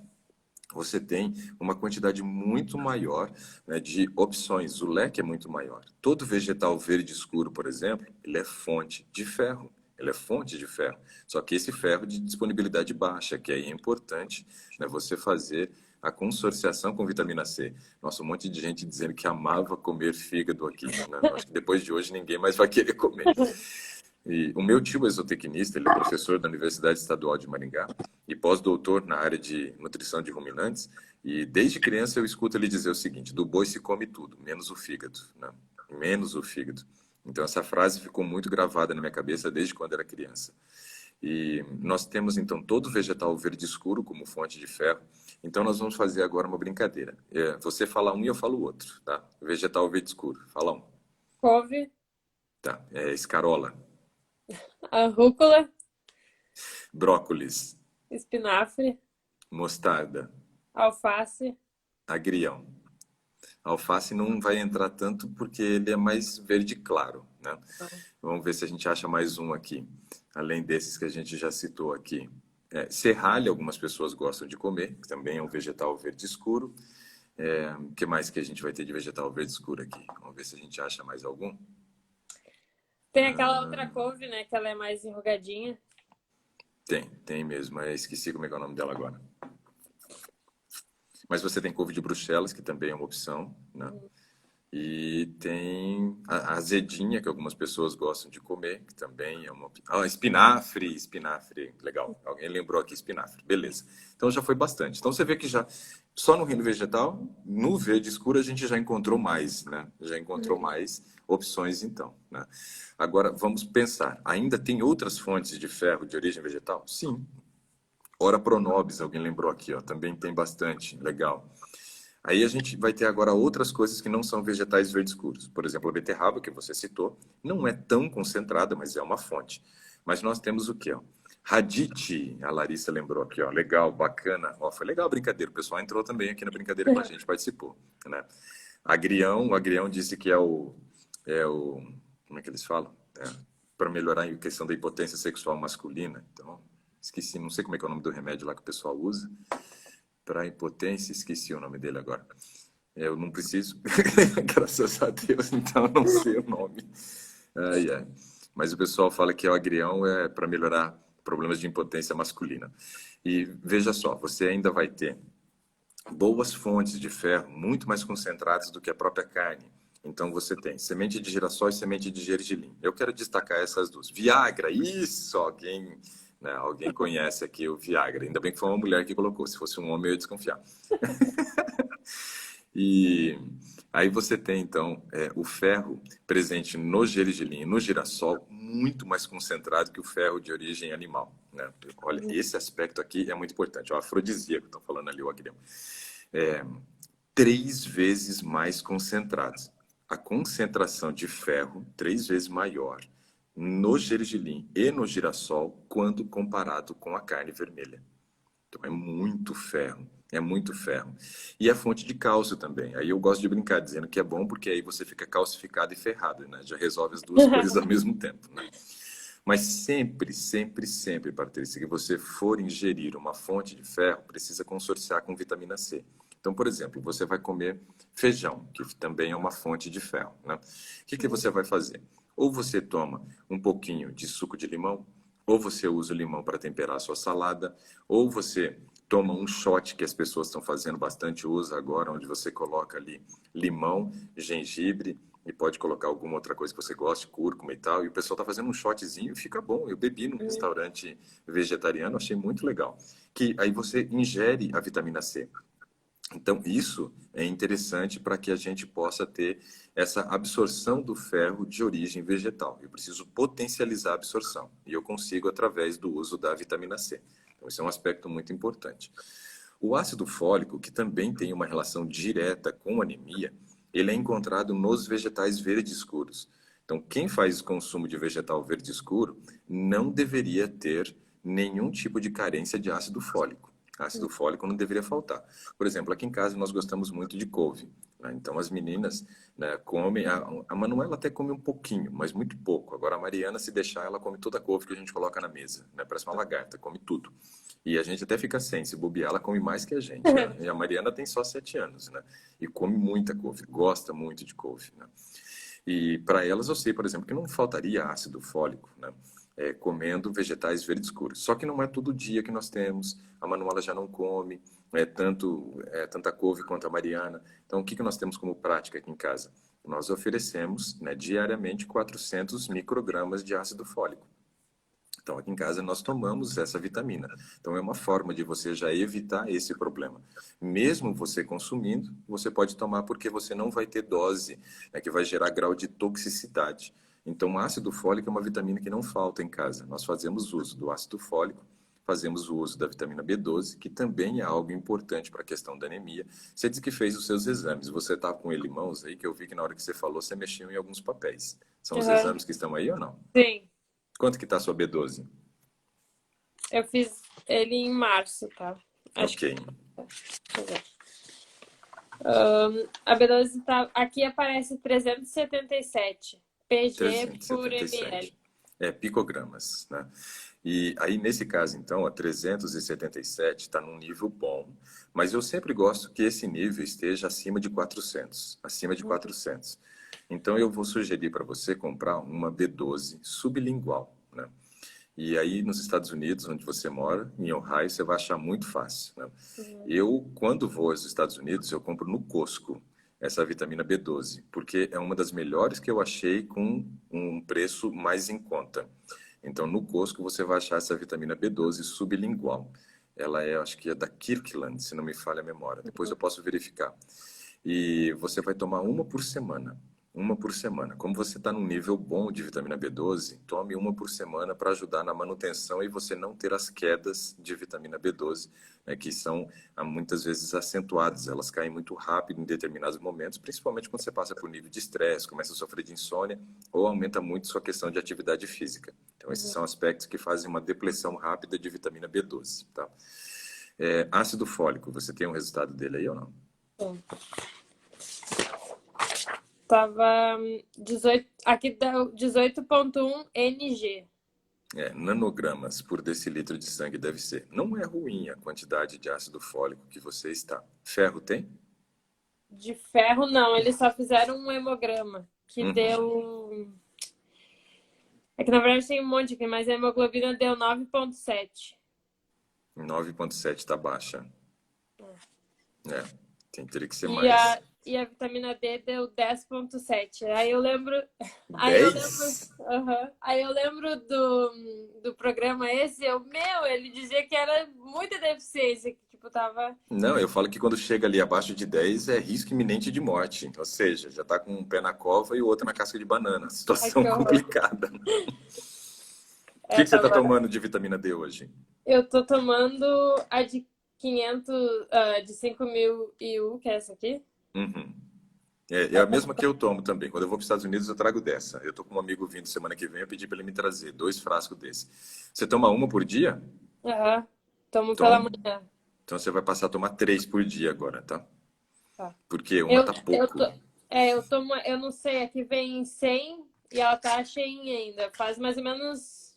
você tem uma quantidade muito maior, né, de opções. O leque é muito maior. Todo vegetal verde escuro, por exemplo, ele é fonte de ferro. Ele é fonte de ferro. Só que esse ferro de disponibilidade baixa, que aí é importante, né, você fazer a consorciação com vitamina C. Nossa, um monte de gente dizendo que amava comer fígado aqui, né? Acho que depois de hoje ninguém mais vai querer comer. E o meu tio é zootecnista, ele é professor da Universidade Estadual de Maringá e pós-doutor na área de nutrição de ruminantes. E desde criança eu escuto ele dizer o seguinte: do boi se come tudo, menos o fígado, né? Menos o fígado. Então essa frase ficou muito gravada na minha cabeça desde quando era criança. E nós temos então todo vegetal verde escuro como fonte de ferro. Então nós vamos fazer agora uma brincadeira. Você fala um e eu falo o outro, tá? Vegetal verde escuro. Fala um. Couve, Tá. Escarola. a rúcula, Brócolis. espinafre, Mostarda, alface. agrião. Alface não vai entrar tanto porque ele é mais verde claro, né? Vamos ver se a gente acha mais um aqui, além desses que a gente já citou aqui. Serralha, algumas pessoas gostam de comer, que também é um vegetal verde escuro. O que mais que a gente vai ter de vegetal verde escuro aqui? Vamos ver se a gente acha mais algum. Tem aquela outra couve, né? Que ela é mais enrugadinha. Tem mesmo. Esqueci como é que é o nome dela agora. Mas você tem couve de Bruxelas, que também é uma opção, né? E tem a azedinha, que algumas pessoas gostam de comer, que também é uma opção. Espinafre, legal. Alguém lembrou aqui espinafre, beleza. Então já foi bastante. Então você vê que já, só no reino vegetal, no verde escuro, a gente já encontrou mais, né? Já encontrou mais opções, então, né? Agora, vamos pensar. Ainda tem outras fontes de ferro de origem vegetal? Sim. Ora pronobis, alguém lembrou aqui, ó, também tem bastante, legal. Aí a gente vai ter agora outras coisas que não são vegetais verdes escuros. Por exemplo, a beterraba, que você citou, não é tão concentrada, mas é uma fonte. Mas nós temos o quê? Ó? Radite, a Larissa lembrou aqui, ó, legal, bacana. Ó, foi legal a brincadeira, o pessoal entrou também aqui na brincadeira com a gente, participou, né? Agrião, o Agrião disse que é o como é que eles falam? Para melhorar a questão da impotência sexual masculina. Então, esqueci, não sei como é que é o nome do remédio lá que o pessoal usa para impotência, esqueci o nome dele agora. Eu não preciso, graças a Deus, então eu não sei o nome. Mas o pessoal fala que o agrião é para melhorar problemas de impotência masculina. E veja só, você ainda vai ter boas fontes de ferro, muito mais concentradas do que a própria carne. Então você tem semente de girassol e semente de gergelim. Eu quero destacar essas duas. Viagra, isso, alguém, né, alguém conhece aqui o Viagra. Ainda bem que foi uma mulher que colocou. Se fosse um homem, eu ia desconfiar. E aí você tem, então, o ferro presente no gergelim e no girassol muito mais concentrado que o ferro de origem animal, né? Olha, esse aspecto aqui é muito importante. O afrodisíaco, estão falando ali o agrião. 3 vezes mais concentrados. A concentração de ferro 3 vezes maior no gergelim e no girassol quando comparado com a carne vermelha. Então é muito ferro, é muito ferro. E a fonte de cálcio também. Aí eu gosto de brincar dizendo que é bom porque aí você fica calcificado e ferrado, né? Já resolve as duas coisas ao mesmo tempo, né? Mas sempre, sempre, sempre, Patrícia, que você for ingerir uma fonte de ferro, precisa consorciar com vitamina C. Então, por exemplo, você vai comer feijão, que também é uma fonte de ferro, né? O que você vai fazer? Ou você toma um pouquinho de suco de limão, ou você usa o limão para temperar a sua salada, ou você toma um shot que as pessoas estão fazendo bastante uso agora, onde você coloca ali limão, gengibre e pode colocar alguma outra coisa que você goste, cúrcuma e tal. E o pessoal está fazendo um shotzinho e fica bom. Eu bebi num restaurante vegetariano, achei muito legal. Que aí você ingere a vitamina C. Então, isso é interessante para que a gente possa ter essa absorção do ferro de origem vegetal. Eu preciso potencializar a absorção e eu consigo através do uso da vitamina C. Então, esse é um aspecto muito importante. O ácido fólico, que também tem uma relação direta com anemia, ele é encontrado nos vegetais verdes escuros. Então, quem faz consumo de vegetal verde escuro não deveria ter nenhum tipo de carência de ácido fólico. Ácido fólico não deveria faltar. Por exemplo, aqui em casa nós gostamos muito de couve, né? Então as meninas, né, comem, a Manuela até come um pouquinho, mas muito pouco. Agora a Mariana, se deixar, ela come toda a couve que a gente coloca na mesa, né? Parece uma lagarta, come tudo. E a gente até fica sem, se bobear, ela come mais que a gente, né? E a Mariana tem só 7 anos, né? E come muita couve, gosta muito de couve, né? E para elas eu sei, por exemplo, que não faltaria ácido fólico, né? Comendo vegetais verdes escuros. Só que não é todo dia que nós temos. A Manuela já não come tanta couve quanto a Mariana. Então, o que nós temos como prática aqui em casa? Nós oferecemos, né, diariamente 400 microgramas de ácido fólico. Então, aqui em casa nós tomamos essa vitamina. Então, é uma forma de você já evitar esse problema. Mesmo você consumindo, você pode tomar porque você não vai ter dose, né, que vai gerar grau de toxicidade. Então, o ácido fólico é uma vitamina que não falta em casa. Nós fazemos uso do ácido fólico, fazemos o uso da vitamina B12, que também é algo importante para a questão da anemia. Você disse que fez os seus exames. Você está com ele em mãos aí, que eu vi que na hora que você falou, você mexeu em alguns papéis. São os exames que estão aí ou não? Sim. Quanto que está a sua B12? Eu fiz ele em março, tá? Acho Ok. que... a B12 tá... Aqui aparece 377 PG por ml. Picogramas, né? E aí, nesse caso, então, a 377 está num nível bom, mas eu sempre gosto que esse nível esteja acima de 400, acima de 400. Então, eu vou sugerir para você comprar uma B12 sublingual, né? E aí, nos Estados Unidos, onde você mora, em Ohio, você vai achar muito fácil, né? Eu, quando vou aos Estados Unidos, eu compro no Costco essa vitamina B12, porque é uma das melhores que eu achei com um preço mais em conta. Então, no Costco, você vai achar essa vitamina B12 sublingual. Ela acho que é da Kirkland, se não me falha a memória. Depois eu posso verificar. E você vai tomar uma por semana. Uma por semana. Como você está num nível bom de vitamina B12, tome uma por semana para ajudar na manutenção e você não ter as quedas de vitamina B12, né, que são muitas vezes acentuadas. Elas caem muito rápido em determinados momentos, principalmente quando você passa por nível de estresse, começa a sofrer de insônia ou aumenta muito sua questão de atividade física. Então, esses são aspectos que fazem uma depressão rápida de vitamina B12. Tá? Ácido fólico, você tem um resultado dele aí ou não? Sim. Tava 18, aqui dá 18,1 NG. Nanogramas por decilitro de sangue deve ser. Não é ruim a quantidade de ácido fólico que você está. Ferro tem? De ferro, não. Eles só fizeram um hemograma, que deu... É que, na verdade, tem um monte aqui, mas a hemoglobina deu 9,7. 9,7 está baixa. Teria que ser mais. E a vitamina D deu 10,7. Aí eu lembro... 10? Aí eu lembro do programa esse, ele dizia que era muita deficiência, que tipo, tava... Não, eu falo que quando chega ali abaixo de 10 é risco iminente de morte. Ou seja, já está com um pé na cova e o outro na casca de banana. Situação complicada. O que você está tomando de vitamina D hoje? Eu tô tomando a de 5.000 IU, que é essa aqui. É a mesma que eu tomo também. Quando eu vou para os Estados Unidos, eu trago dessa. Eu tô com um amigo vindo semana que vem, eu pedi para ele me trazer 2 frascos desse. Você toma uma por dia? Tomo pela manhã. Então você vai passar a tomar 3 por dia agora, tá? Tá. Porque uma tá pouco. Eu não sei, aqui vem 100 e ela tá cheinha ainda. Faz mais ou menos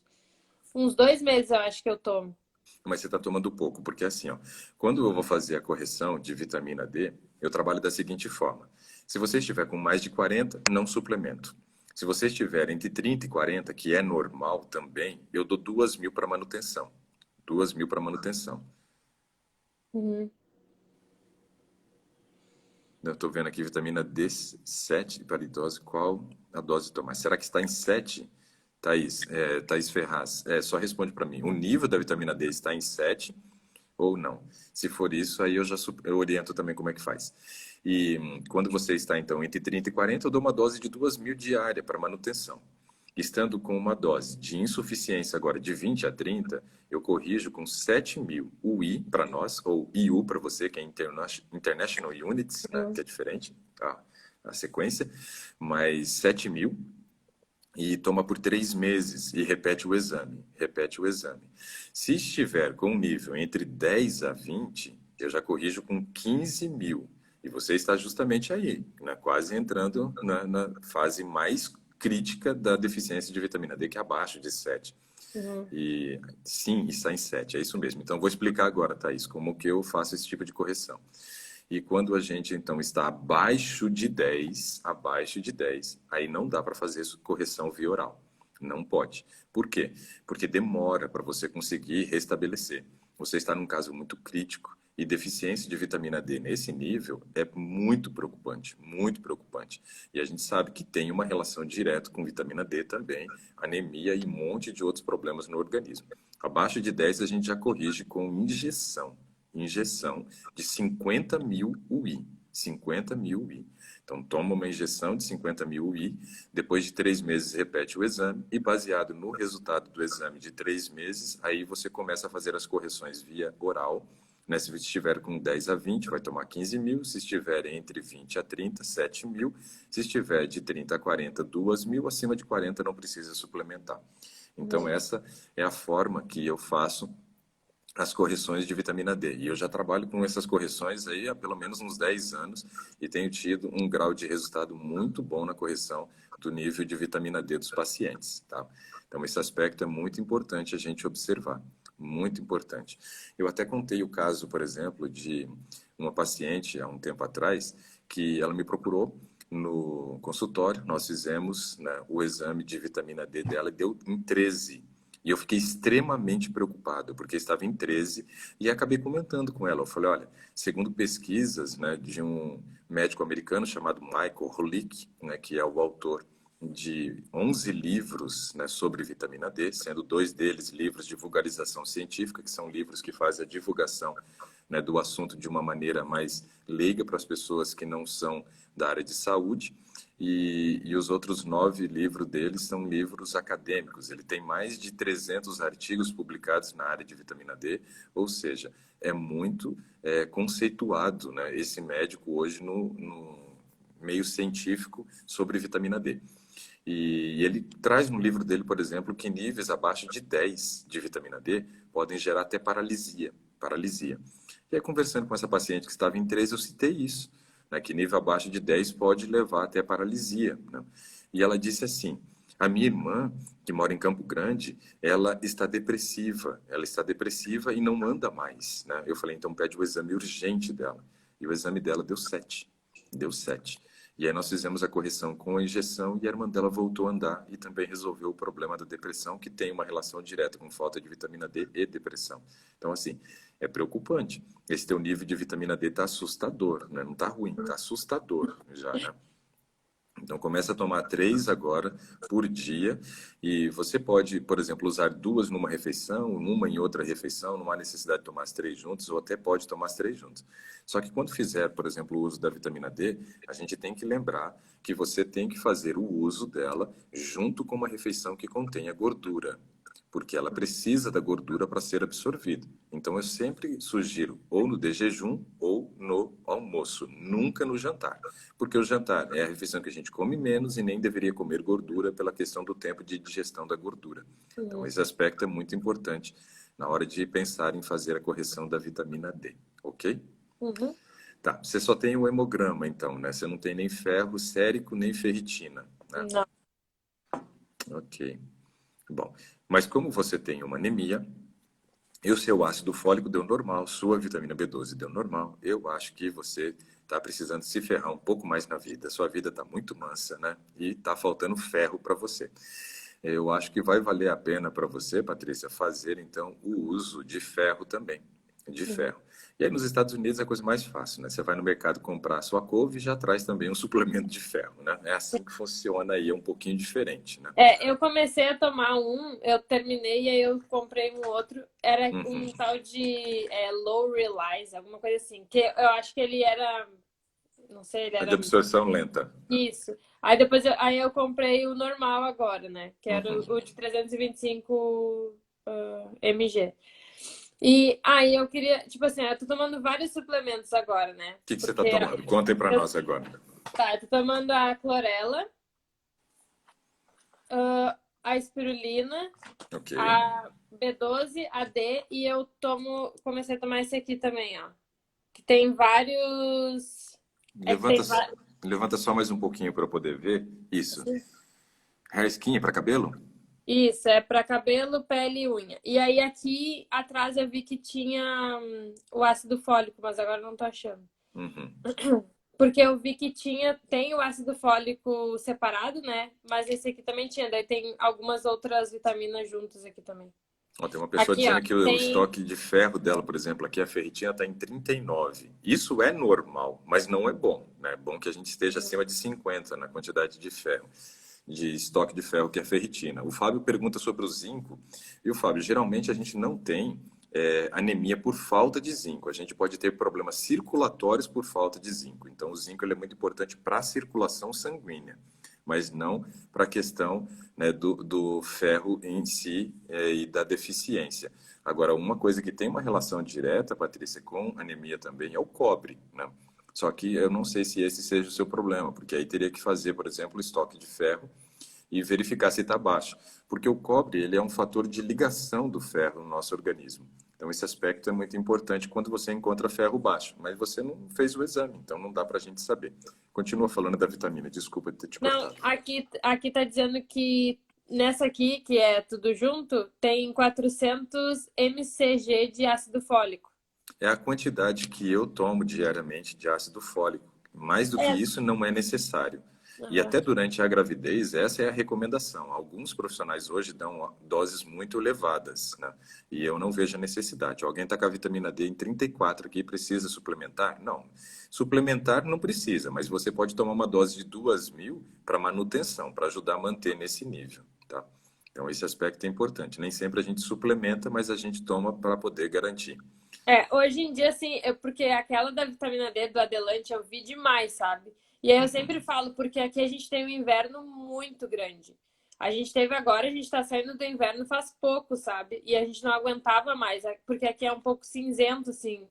uns 2 meses, eu acho que eu tomo. Mas você está tomando pouco, porque assim, ó, quando eu vou fazer a correção de vitamina D, eu trabalho da seguinte forma. Se você estiver com mais de 40, não suplemento. Se você estiver entre 30 e 40, que é normal também, eu dou 2.000 para manutenção. 2.000 para manutenção. Uhum. Eu estou vendo aqui vitamina D7 para idosos. Qual a dose de tomar? Será que está em 7, Thaís? Thaís Ferraz. Só responde para mim. O nível da vitamina D está em 7 ou não? Se for isso, aí eu oriento também como é que faz. E quando você está, então, entre 30 e 40, eu dou uma dose de 2.000 diária para manutenção. Estando com uma dose de insuficiência agora de 20 a 30, eu corrijo com 7.000 UI para nós, ou IU para você, que é International Units, né, que é diferente a sequência, mas 7.000 e toma por 3 meses e repete o exame, repete o exame. Se estiver com um nível entre 10 a 20, eu já corrijo com 15.000. E você está justamente aí, né, quase entrando na fase mais crítica da deficiência de vitamina D, que é abaixo de 7. Uhum. E sim, está em 7, é isso mesmo. Então, vou explicar agora, Thaís, como que eu faço esse tipo de correção. E quando a gente, então, está abaixo de 10, aí não dá para fazer correção via oral. Não pode. Por quê? Porque demora para você conseguir restabelecer. Você está num caso muito crítico e deficiência de vitamina D nesse nível é muito preocupante, muito preocupante. E a gente sabe que tem uma relação direta com vitamina D também, anemia e um monte de outros problemas no organismo. Abaixo de 10 a gente já corrige com injeção de 50.000 UI. 50.000 UI. Então, toma uma injeção de 50.000 UI, depois de 3 meses repete o exame e baseado no resultado do exame de 3 meses, aí você começa a fazer as correções via oral, né? Se estiver com 10 a 20, vai tomar 15.000, se estiver entre 20 a 30, 7.000, se estiver de 30 a 40, 2.000, acima de 40 não precisa suplementar. Então, essa é a forma que eu faço as correções de vitamina D. E eu já trabalho com essas correções aí há pelo menos uns 10 anos e tenho tido um grau de resultado muito bom na correção do nível de vitamina D dos pacientes, tá? Então, esse aspecto é muito importante a gente observar, muito importante. Eu até contei o caso, por exemplo, de uma paciente há um tempo atrás, que ela me procurou no consultório, nós fizemos, né, o exame de vitamina D dela e deu em 13. E eu fiquei extremamente preocupado, porque estava em 13, e acabei comentando com ela. Eu falei, olha, segundo pesquisas, né, de um médico americano chamado Michael Holick, né, que é o autor de 11 livros, né, sobre vitamina D, sendo 2 deles livros de vulgarização científica, que são livros que fazem a divulgação, né, do assunto de uma maneira mais leiga para as pessoas que não são da área de saúde. E os outros 9 livros deles são livros acadêmicos. Ele tem mais de 300 artigos publicados na área de vitamina D, ou seja, é muito conceituado, né, esse médico hoje no meio científico sobre vitamina D. E ele traz no livro dele, por exemplo, que níveis abaixo de 10 de vitamina D podem gerar até paralisia. Paralisia. E aí, conversando com essa paciente que estava em 13, eu citei isso, né, que nível abaixo de 10 pode levar até paralisia, né? E ela disse assim, a minha irmã, que mora em Campo Grande, ela está depressiva e não anda mais, né? Eu falei, então pede o exame urgente dela. E o exame dela deu 7. Deu 7. E aí nós fizemos a correção com a injeção e a irmã dela voltou a andar e também resolveu o problema da depressão, que tem uma relação direta com falta de vitamina D e depressão. Então, assim, é preocupante. Esse teu nível de vitamina D está assustador, né? Não está ruim, está assustador já, né? Então, começa a tomar 3 agora por dia e você pode, por exemplo, usar 2 numa refeição, uma em outra refeição, não há necessidade de tomar as 3 juntas ou até pode tomar as 3 juntas. Só que quando fizer, por exemplo, o uso da vitamina D, a gente tem que lembrar que você tem que fazer o uso dela junto com uma refeição que contenha gordura, porque ela precisa da gordura para ser absorvida. Então, eu sempre sugiro ou no de jejum ou no almoço, nunca no jantar. Porque o jantar é a refeição que a gente come menos e nem deveria comer gordura pela questão do tempo de digestão da gordura. Então, esse aspecto é muito importante na hora de pensar em fazer a correção da vitamina D, ok? Uhum. Tá, você só tem o hemograma, então, né? Você não tem nem ferro sérico, nem ferritina, né? Não. Ok. Bom, mas como você tem uma anemia, e o seu ácido fólico deu normal, sua vitamina B12 deu normal, eu acho que você está precisando se ferrar um pouco mais na vida. Sua vida está muito mansa, né? E está faltando ferro para você. Eu acho que vai valer a pena para você, Patrícia, fazer então o uso de ferro também, de ferro. E aí nos Estados Unidos é a coisa mais fácil, né? Você vai no mercado comprar a sua couve e já traz também um suplemento de ferro, né? É assim que funciona aí, é um pouquinho diferente, né? Eu comecei a tomar um, eu terminei e aí eu comprei um outro. Era Uhum. um tal de low release, alguma coisa assim. Que eu acho que ele era, não sei, ele A de era absorção lenta. isso. Aí depois aí eu comprei o normal agora, né? Que era Uhum. o de 325 mg. E aí eu queria, tipo assim, eu tô tomando vários suplementos agora, né? O que que você está Porque tomando? Contem para eu, nós agora. eu tô tomando a clorela, a espirulina, Ok. a B12, a D e eu comecei a tomar esse aqui também, ó. Que tem vários. É que Levanta, tem vários. levanta só mais um pouquinho para eu poder ver. Isso. Hair skin é para cabelo? Isso, é para cabelo, pele e unha. E aí aqui atrás eu vi que tinha o ácido fólico, mas agora não tô achando. Uhum. Porque eu vi que tem o ácido fólico separado, né? Mas esse aqui também tinha. Daí tem algumas outras vitaminas juntas aqui também. Ó, tem uma pessoa Aqui, ó, dizendo que o tem. estoque de ferro dela, por exemplo, aqui a ferritina está em 39. Isso é normal, mas não é bom, né? É bom que a gente esteja acima de 50 na quantidade de ferro, de estoque de ferro que é a ferritina. O Fábio pergunta sobre o zinco. E o Fábio, geralmente a gente não tem anemia por falta de zinco. A gente pode ter problemas circulatórios por falta de zinco. Então, o zinco ele é muito importante para a circulação sanguínea, mas não para a questão, né, do ferro em si e da deficiência. Agora, uma coisa que tem uma relação direta, Patrícia, com anemia também é o cobre, né? Só que eu não sei se esse seja o seu problema, porque aí teria que fazer, por exemplo, o estoque de ferro e verificar se está baixo, porque o cobre ele é um fator de ligação do ferro no nosso organismo. Então esse aspecto é muito importante quando você encontra ferro baixo, mas você não fez o exame, então não dá para a gente saber. Continua falando da vitamina, desculpa ter te Não, cortado. aqui tá dizendo que nessa aqui, que é tudo junto, tem 400 mcg de ácido fólico. É a quantidade que eu tomo diariamente de ácido fólico. Mais do que É. isso não é necessário. E Aham. até durante a gravidez, essa é a recomendação. Alguns profissionais hoje dão doses muito elevadas, né? E eu não vejo a necessidade. Alguém está com a vitamina D em 34 aqui, precisa suplementar? Não. Suplementar não precisa, mas você pode tomar uma dose de 2.000 para manutenção, para ajudar a manter nesse nível, tá? Então, esse aspecto é importante. Nem sempre a gente suplementa, mas a gente toma para poder garantir. Hoje em dia, assim, porque aquela da vitamina D do Adelante eu vi demais, sabe? E aí eu sempre falo, porque aqui a gente tem um inverno muito grande. A gente teve agora, a gente tá saindo do inverno faz pouco, sabe? E a gente não aguentava mais, porque aqui é um pouco cinzento, assim,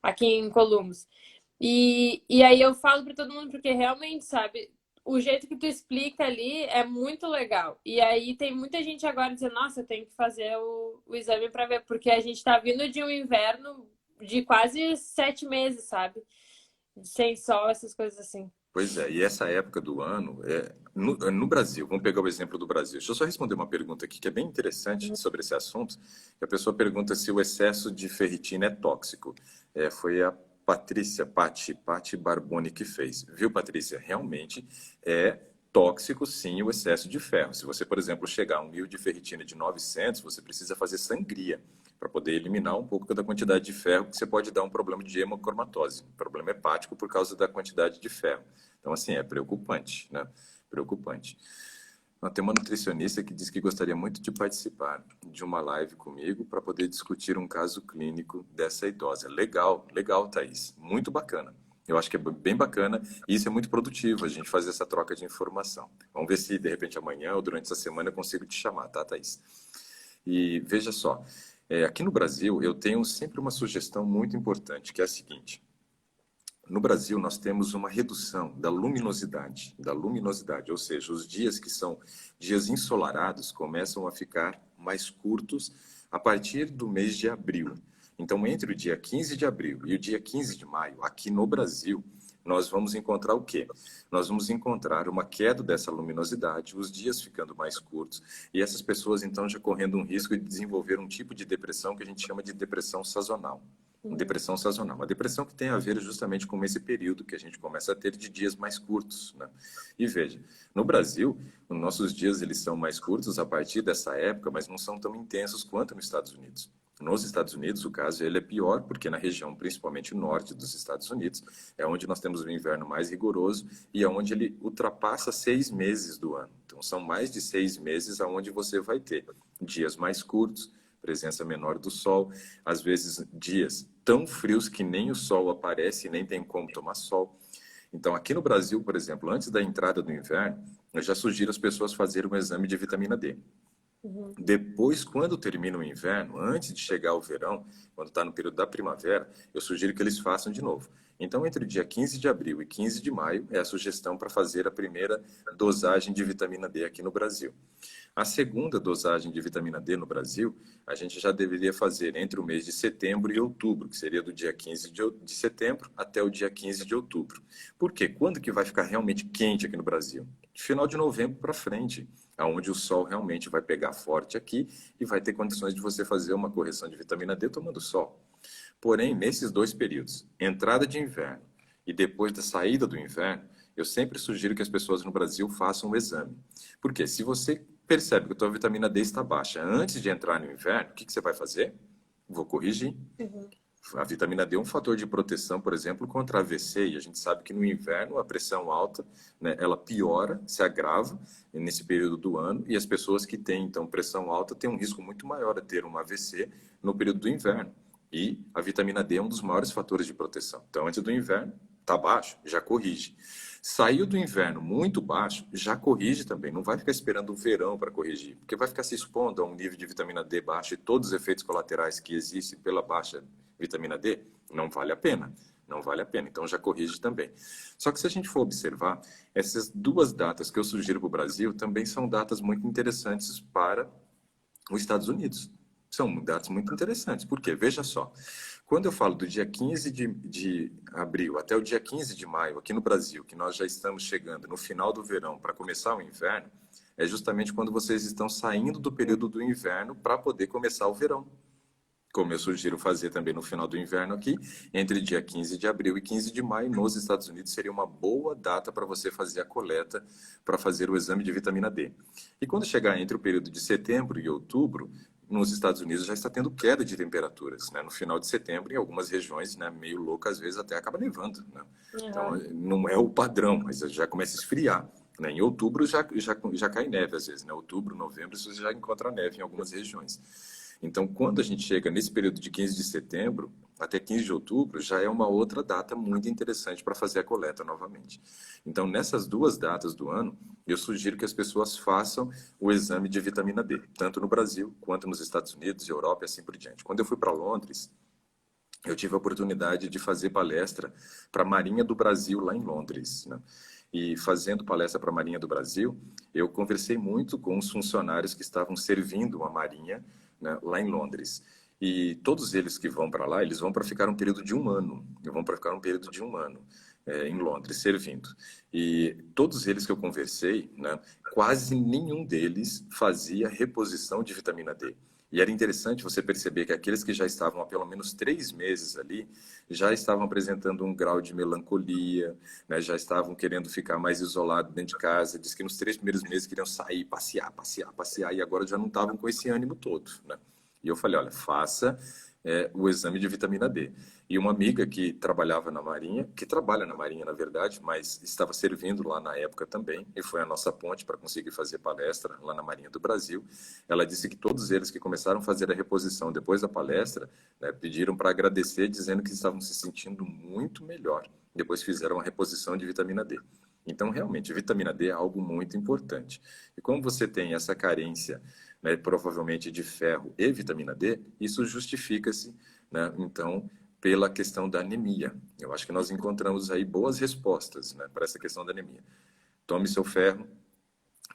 aqui em Columbus. E aí eu falo para todo mundo, porque realmente, sabe, o jeito que tu explica ali é muito legal. E aí tem muita gente agora dizendo, nossa, eu tenho que fazer o exame para ver, porque a gente tá vindo de um inverno de quase 7 meses, sabe? Sem sol, essas coisas assim. Pois é, e essa época do ano, no Brasil, vamos pegar o exemplo do Brasil. Deixa eu só responder uma pergunta aqui que é bem interessante sobre esse assunto. Que a pessoa pergunta se o excesso de ferritina é tóxico. Foi a Pati Barboni que fez. Viu, Patrícia? Realmente é tóxico, sim, o excesso de ferro. Se você, por exemplo, chegar a um nível de ferritina de 900, você precisa fazer sangria para poder eliminar um pouco da quantidade de ferro, que você pode dar um problema de hemocromatose, um problema hepático por causa da quantidade de ferro. Então, assim, é preocupante, né? Preocupante. Tem uma nutricionista que disse que gostaria muito de participar de uma live comigo para poder discutir um caso clínico dessa idosa. Legal, legal, Thaís. Muito bacana. Eu acho que é bem bacana e isso é muito produtivo, a gente fazer essa troca de informação. Vamos ver se, de repente, amanhã ou durante essa semana eu consigo te chamar, tá, Thaís? E veja só, aqui no Brasil eu tenho sempre uma sugestão muito importante, que é a seguinte. No Brasil, nós temos uma redução da luminosidade, ou seja, os dias que são dias ensolarados começam a ficar mais curtos a partir do mês de abril. Então, entre o dia 15 de abril e o dia 15 de maio, aqui no Brasil, nós vamos encontrar o quê? Nós vamos encontrar uma queda dessa luminosidade, os dias ficando mais curtos, e essas pessoas, então, já correndo um risco de desenvolver um tipo de depressão que a gente chama de depressão sazonal. Depressão sazonal. Uma depressão que tem a ver justamente com esse período que a gente começa a ter de dias mais curtos, né? E veja, no Brasil, os nossos dias eles são mais curtos a partir dessa época, mas não são tão intensos quanto nos Estados Unidos. Nos Estados Unidos, o caso ele é pior, porque na região, principalmente norte dos Estados Unidos, é onde nós temos o inverno mais rigoroso e é onde ele ultrapassa 6 meses do ano. Então, são mais de 6 meses aonde você vai ter dias mais curtos, presença menor do sol, às vezes dias tão frios que nem o sol aparece e nem tem como tomar sol. Então, aqui no Brasil, por exemplo, antes da entrada do inverno, eu já sugiro as pessoas fazerem um exame de vitamina D. Uhum. Depois, quando termina o inverno, antes de chegar o verão, quando está no período da primavera, eu sugiro que eles façam de novo. Então, entre o dia 15 de abril e 15 de maio, é a sugestão para fazer a primeira dosagem de vitamina D aqui no Brasil. A segunda dosagem de vitamina D no Brasil, a gente já deveria fazer entre o mês de setembro e outubro, que seria do dia 15 de setembro até o dia 15 de outubro. Por quê? Quando que vai ficar realmente quente aqui no Brasil? De final de novembro para frente, aonde o sol realmente vai pegar forte aqui e vai ter condições de você fazer uma correção de vitamina D tomando sol. Porém, nesses dois períodos, entrada de inverno e depois da saída do inverno, eu sempre sugiro que as pessoas no Brasil façam o exame. Porque se você percebe que a tua vitamina D está baixa antes de entrar no inverno, o que você vai fazer? Vou corrigir. Uhum. A vitamina D é um fator de proteção, por exemplo, contra AVC, e a gente sabe que no inverno a pressão alta, né, ela piora, se agrava nesse período do ano, e as pessoas que têm, então, pressão alta têm um risco muito maior de ter um AVC no período do inverno. E a vitamina D é um dos maiores fatores de proteção. Então, antes do inverno, está baixo, já corrige. Saiu do inverno muito baixo, já corrige também. Não vai ficar esperando o verão para corrigir, porque vai ficar se expondo a um nível de vitamina D baixo e todos os efeitos colaterais que existem pela baixa vitamina D, não vale a pena. Não vale a pena. Então já corrige também. Só que se a gente for observar, essas duas datas que eu sugiro para o Brasil também são datas muito interessantes para os Estados Unidos. São datas muito interessantes. Por quê? Veja só. Quando eu falo do dia 15 de abril até o dia 15 de maio, aqui no Brasil, que nós já estamos chegando no final do verão para começar o inverno, é justamente quando vocês estão saindo do período do inverno para poder começar o verão. Como eu sugiro fazer também no final do inverno aqui, entre dia 15 de abril e 15 de maio, nos Estados Unidos, seria uma boa data para você fazer a coleta, para fazer o exame de vitamina D. E quando chegar entre o período de setembro e outubro, nos Estados Unidos já está tendo queda de temperaturas, né? No final de setembro, em algumas regiões, né, meio louca, às vezes até acaba nevando, né? Então, Uhum. não é o padrão, mas já começa a esfriar. Né? Em outubro já cai neve, às vezes. Né? Outubro, novembro, você já encontra neve em algumas regiões. Então, quando a gente chega nesse período de 15 de setembro até 15 de outubro, já é uma outra data muito interessante para fazer a coleta novamente. Então, nessas duas datas do ano, eu sugiro que as pessoas façam o exame de vitamina D, tanto no Brasil quanto nos Estados Unidos, Europa e assim por diante. Quando eu fui para Londres, eu tive a oportunidade de fazer palestra para a Marinha do Brasil lá em Londres, né? E fazendo palestra para a Marinha do Brasil, eu conversei muito com os funcionários que estavam servindo a Marinha, né, lá em Londres. E todos eles que vão para lá, eles vão para ficar um período de um ano. Vão para ficar um período de um ano em Londres, servindo. E todos eles que eu conversei, né, quase nenhum deles fazia reposição de vitamina D. E era interessante você perceber que aqueles que já estavam há pelo menos 3 meses ali, já estavam apresentando um grau de melancolia, né? Já estavam querendo ficar mais isolados dentro de casa. Diz que nos 3 primeiros meses queriam sair, passear, passear, passear, e agora já não estavam com esse ânimo todo, né? E eu falei, olha, faça o exame de vitamina D. E uma amiga que trabalhava na Marinha, que trabalha na Marinha, na verdade, mas estava servindo lá na época também, e foi a nossa ponte para conseguir fazer palestra lá na Marinha do Brasil. Ela disse que todos eles que começaram a fazer a reposição depois da palestra, né, pediram para agradecer, dizendo que estavam se sentindo muito melhor. Depois fizeram a reposição de vitamina D. Então, realmente, vitamina D é algo muito importante. E como você tem essa carência, né, provavelmente de ferro e vitamina D, isso justifica-se, né, então, pela questão da anemia. Eu acho que nós encontramos aí boas respostas, né, para essa questão da anemia. Tome seu ferro,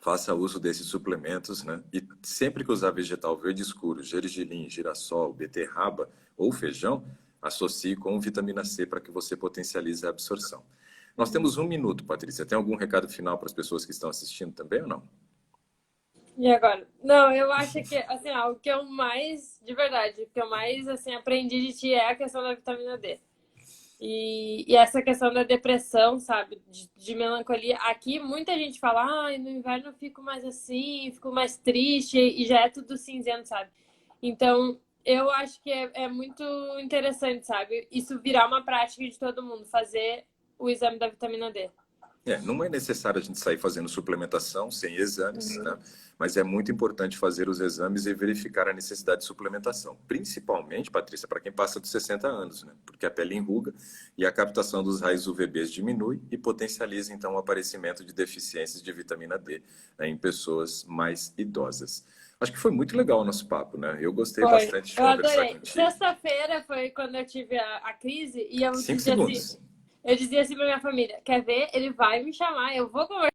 faça uso desses suplementos, né, e sempre que usar vegetal verde escuro, gergelim, girassol, beterraba ou feijão, associe com vitamina C para que você potencialize a absorção. Nós temos 1 minuto, Patrícia. Tem algum recado final para as pessoas que estão assistindo também ou não? E agora? Não, eu acho que, assim, ó, o que eu mais, de verdade, o que eu mais, assim, aprendi de ti é a questão da vitamina D. E essa questão da depressão, sabe? De melancolia. Aqui muita gente fala, ah, no inverno eu fico mais assim, fico mais triste, e já é tudo cinzento, sabe? Então, Eu acho que é muito interessante, sabe? Isso virar uma prática de todo mundo, fazer o exame da vitamina D. Não é necessário a gente sair fazendo suplementação sem exames, Uhum. né? Mas é muito importante fazer os exames e verificar a necessidade de suplementação. Principalmente, Patrícia, para quem passa dos 60 anos, né? Porque a pele enruga e a captação dos raios UVBs diminui e potencializa, então, o aparecimento de deficiências de vitamina D, né, em pessoas mais idosas. Acho que foi muito legal o nosso papo, né? Eu gostei Foi. bastante de Eu conversar adorei. contigo. Sexta-feira foi quando eu tive a crise e eu Cinco dizia assim, segundos. eu dizia assim pra minha família, quer ver? Ele vai me chamar, eu vou conversar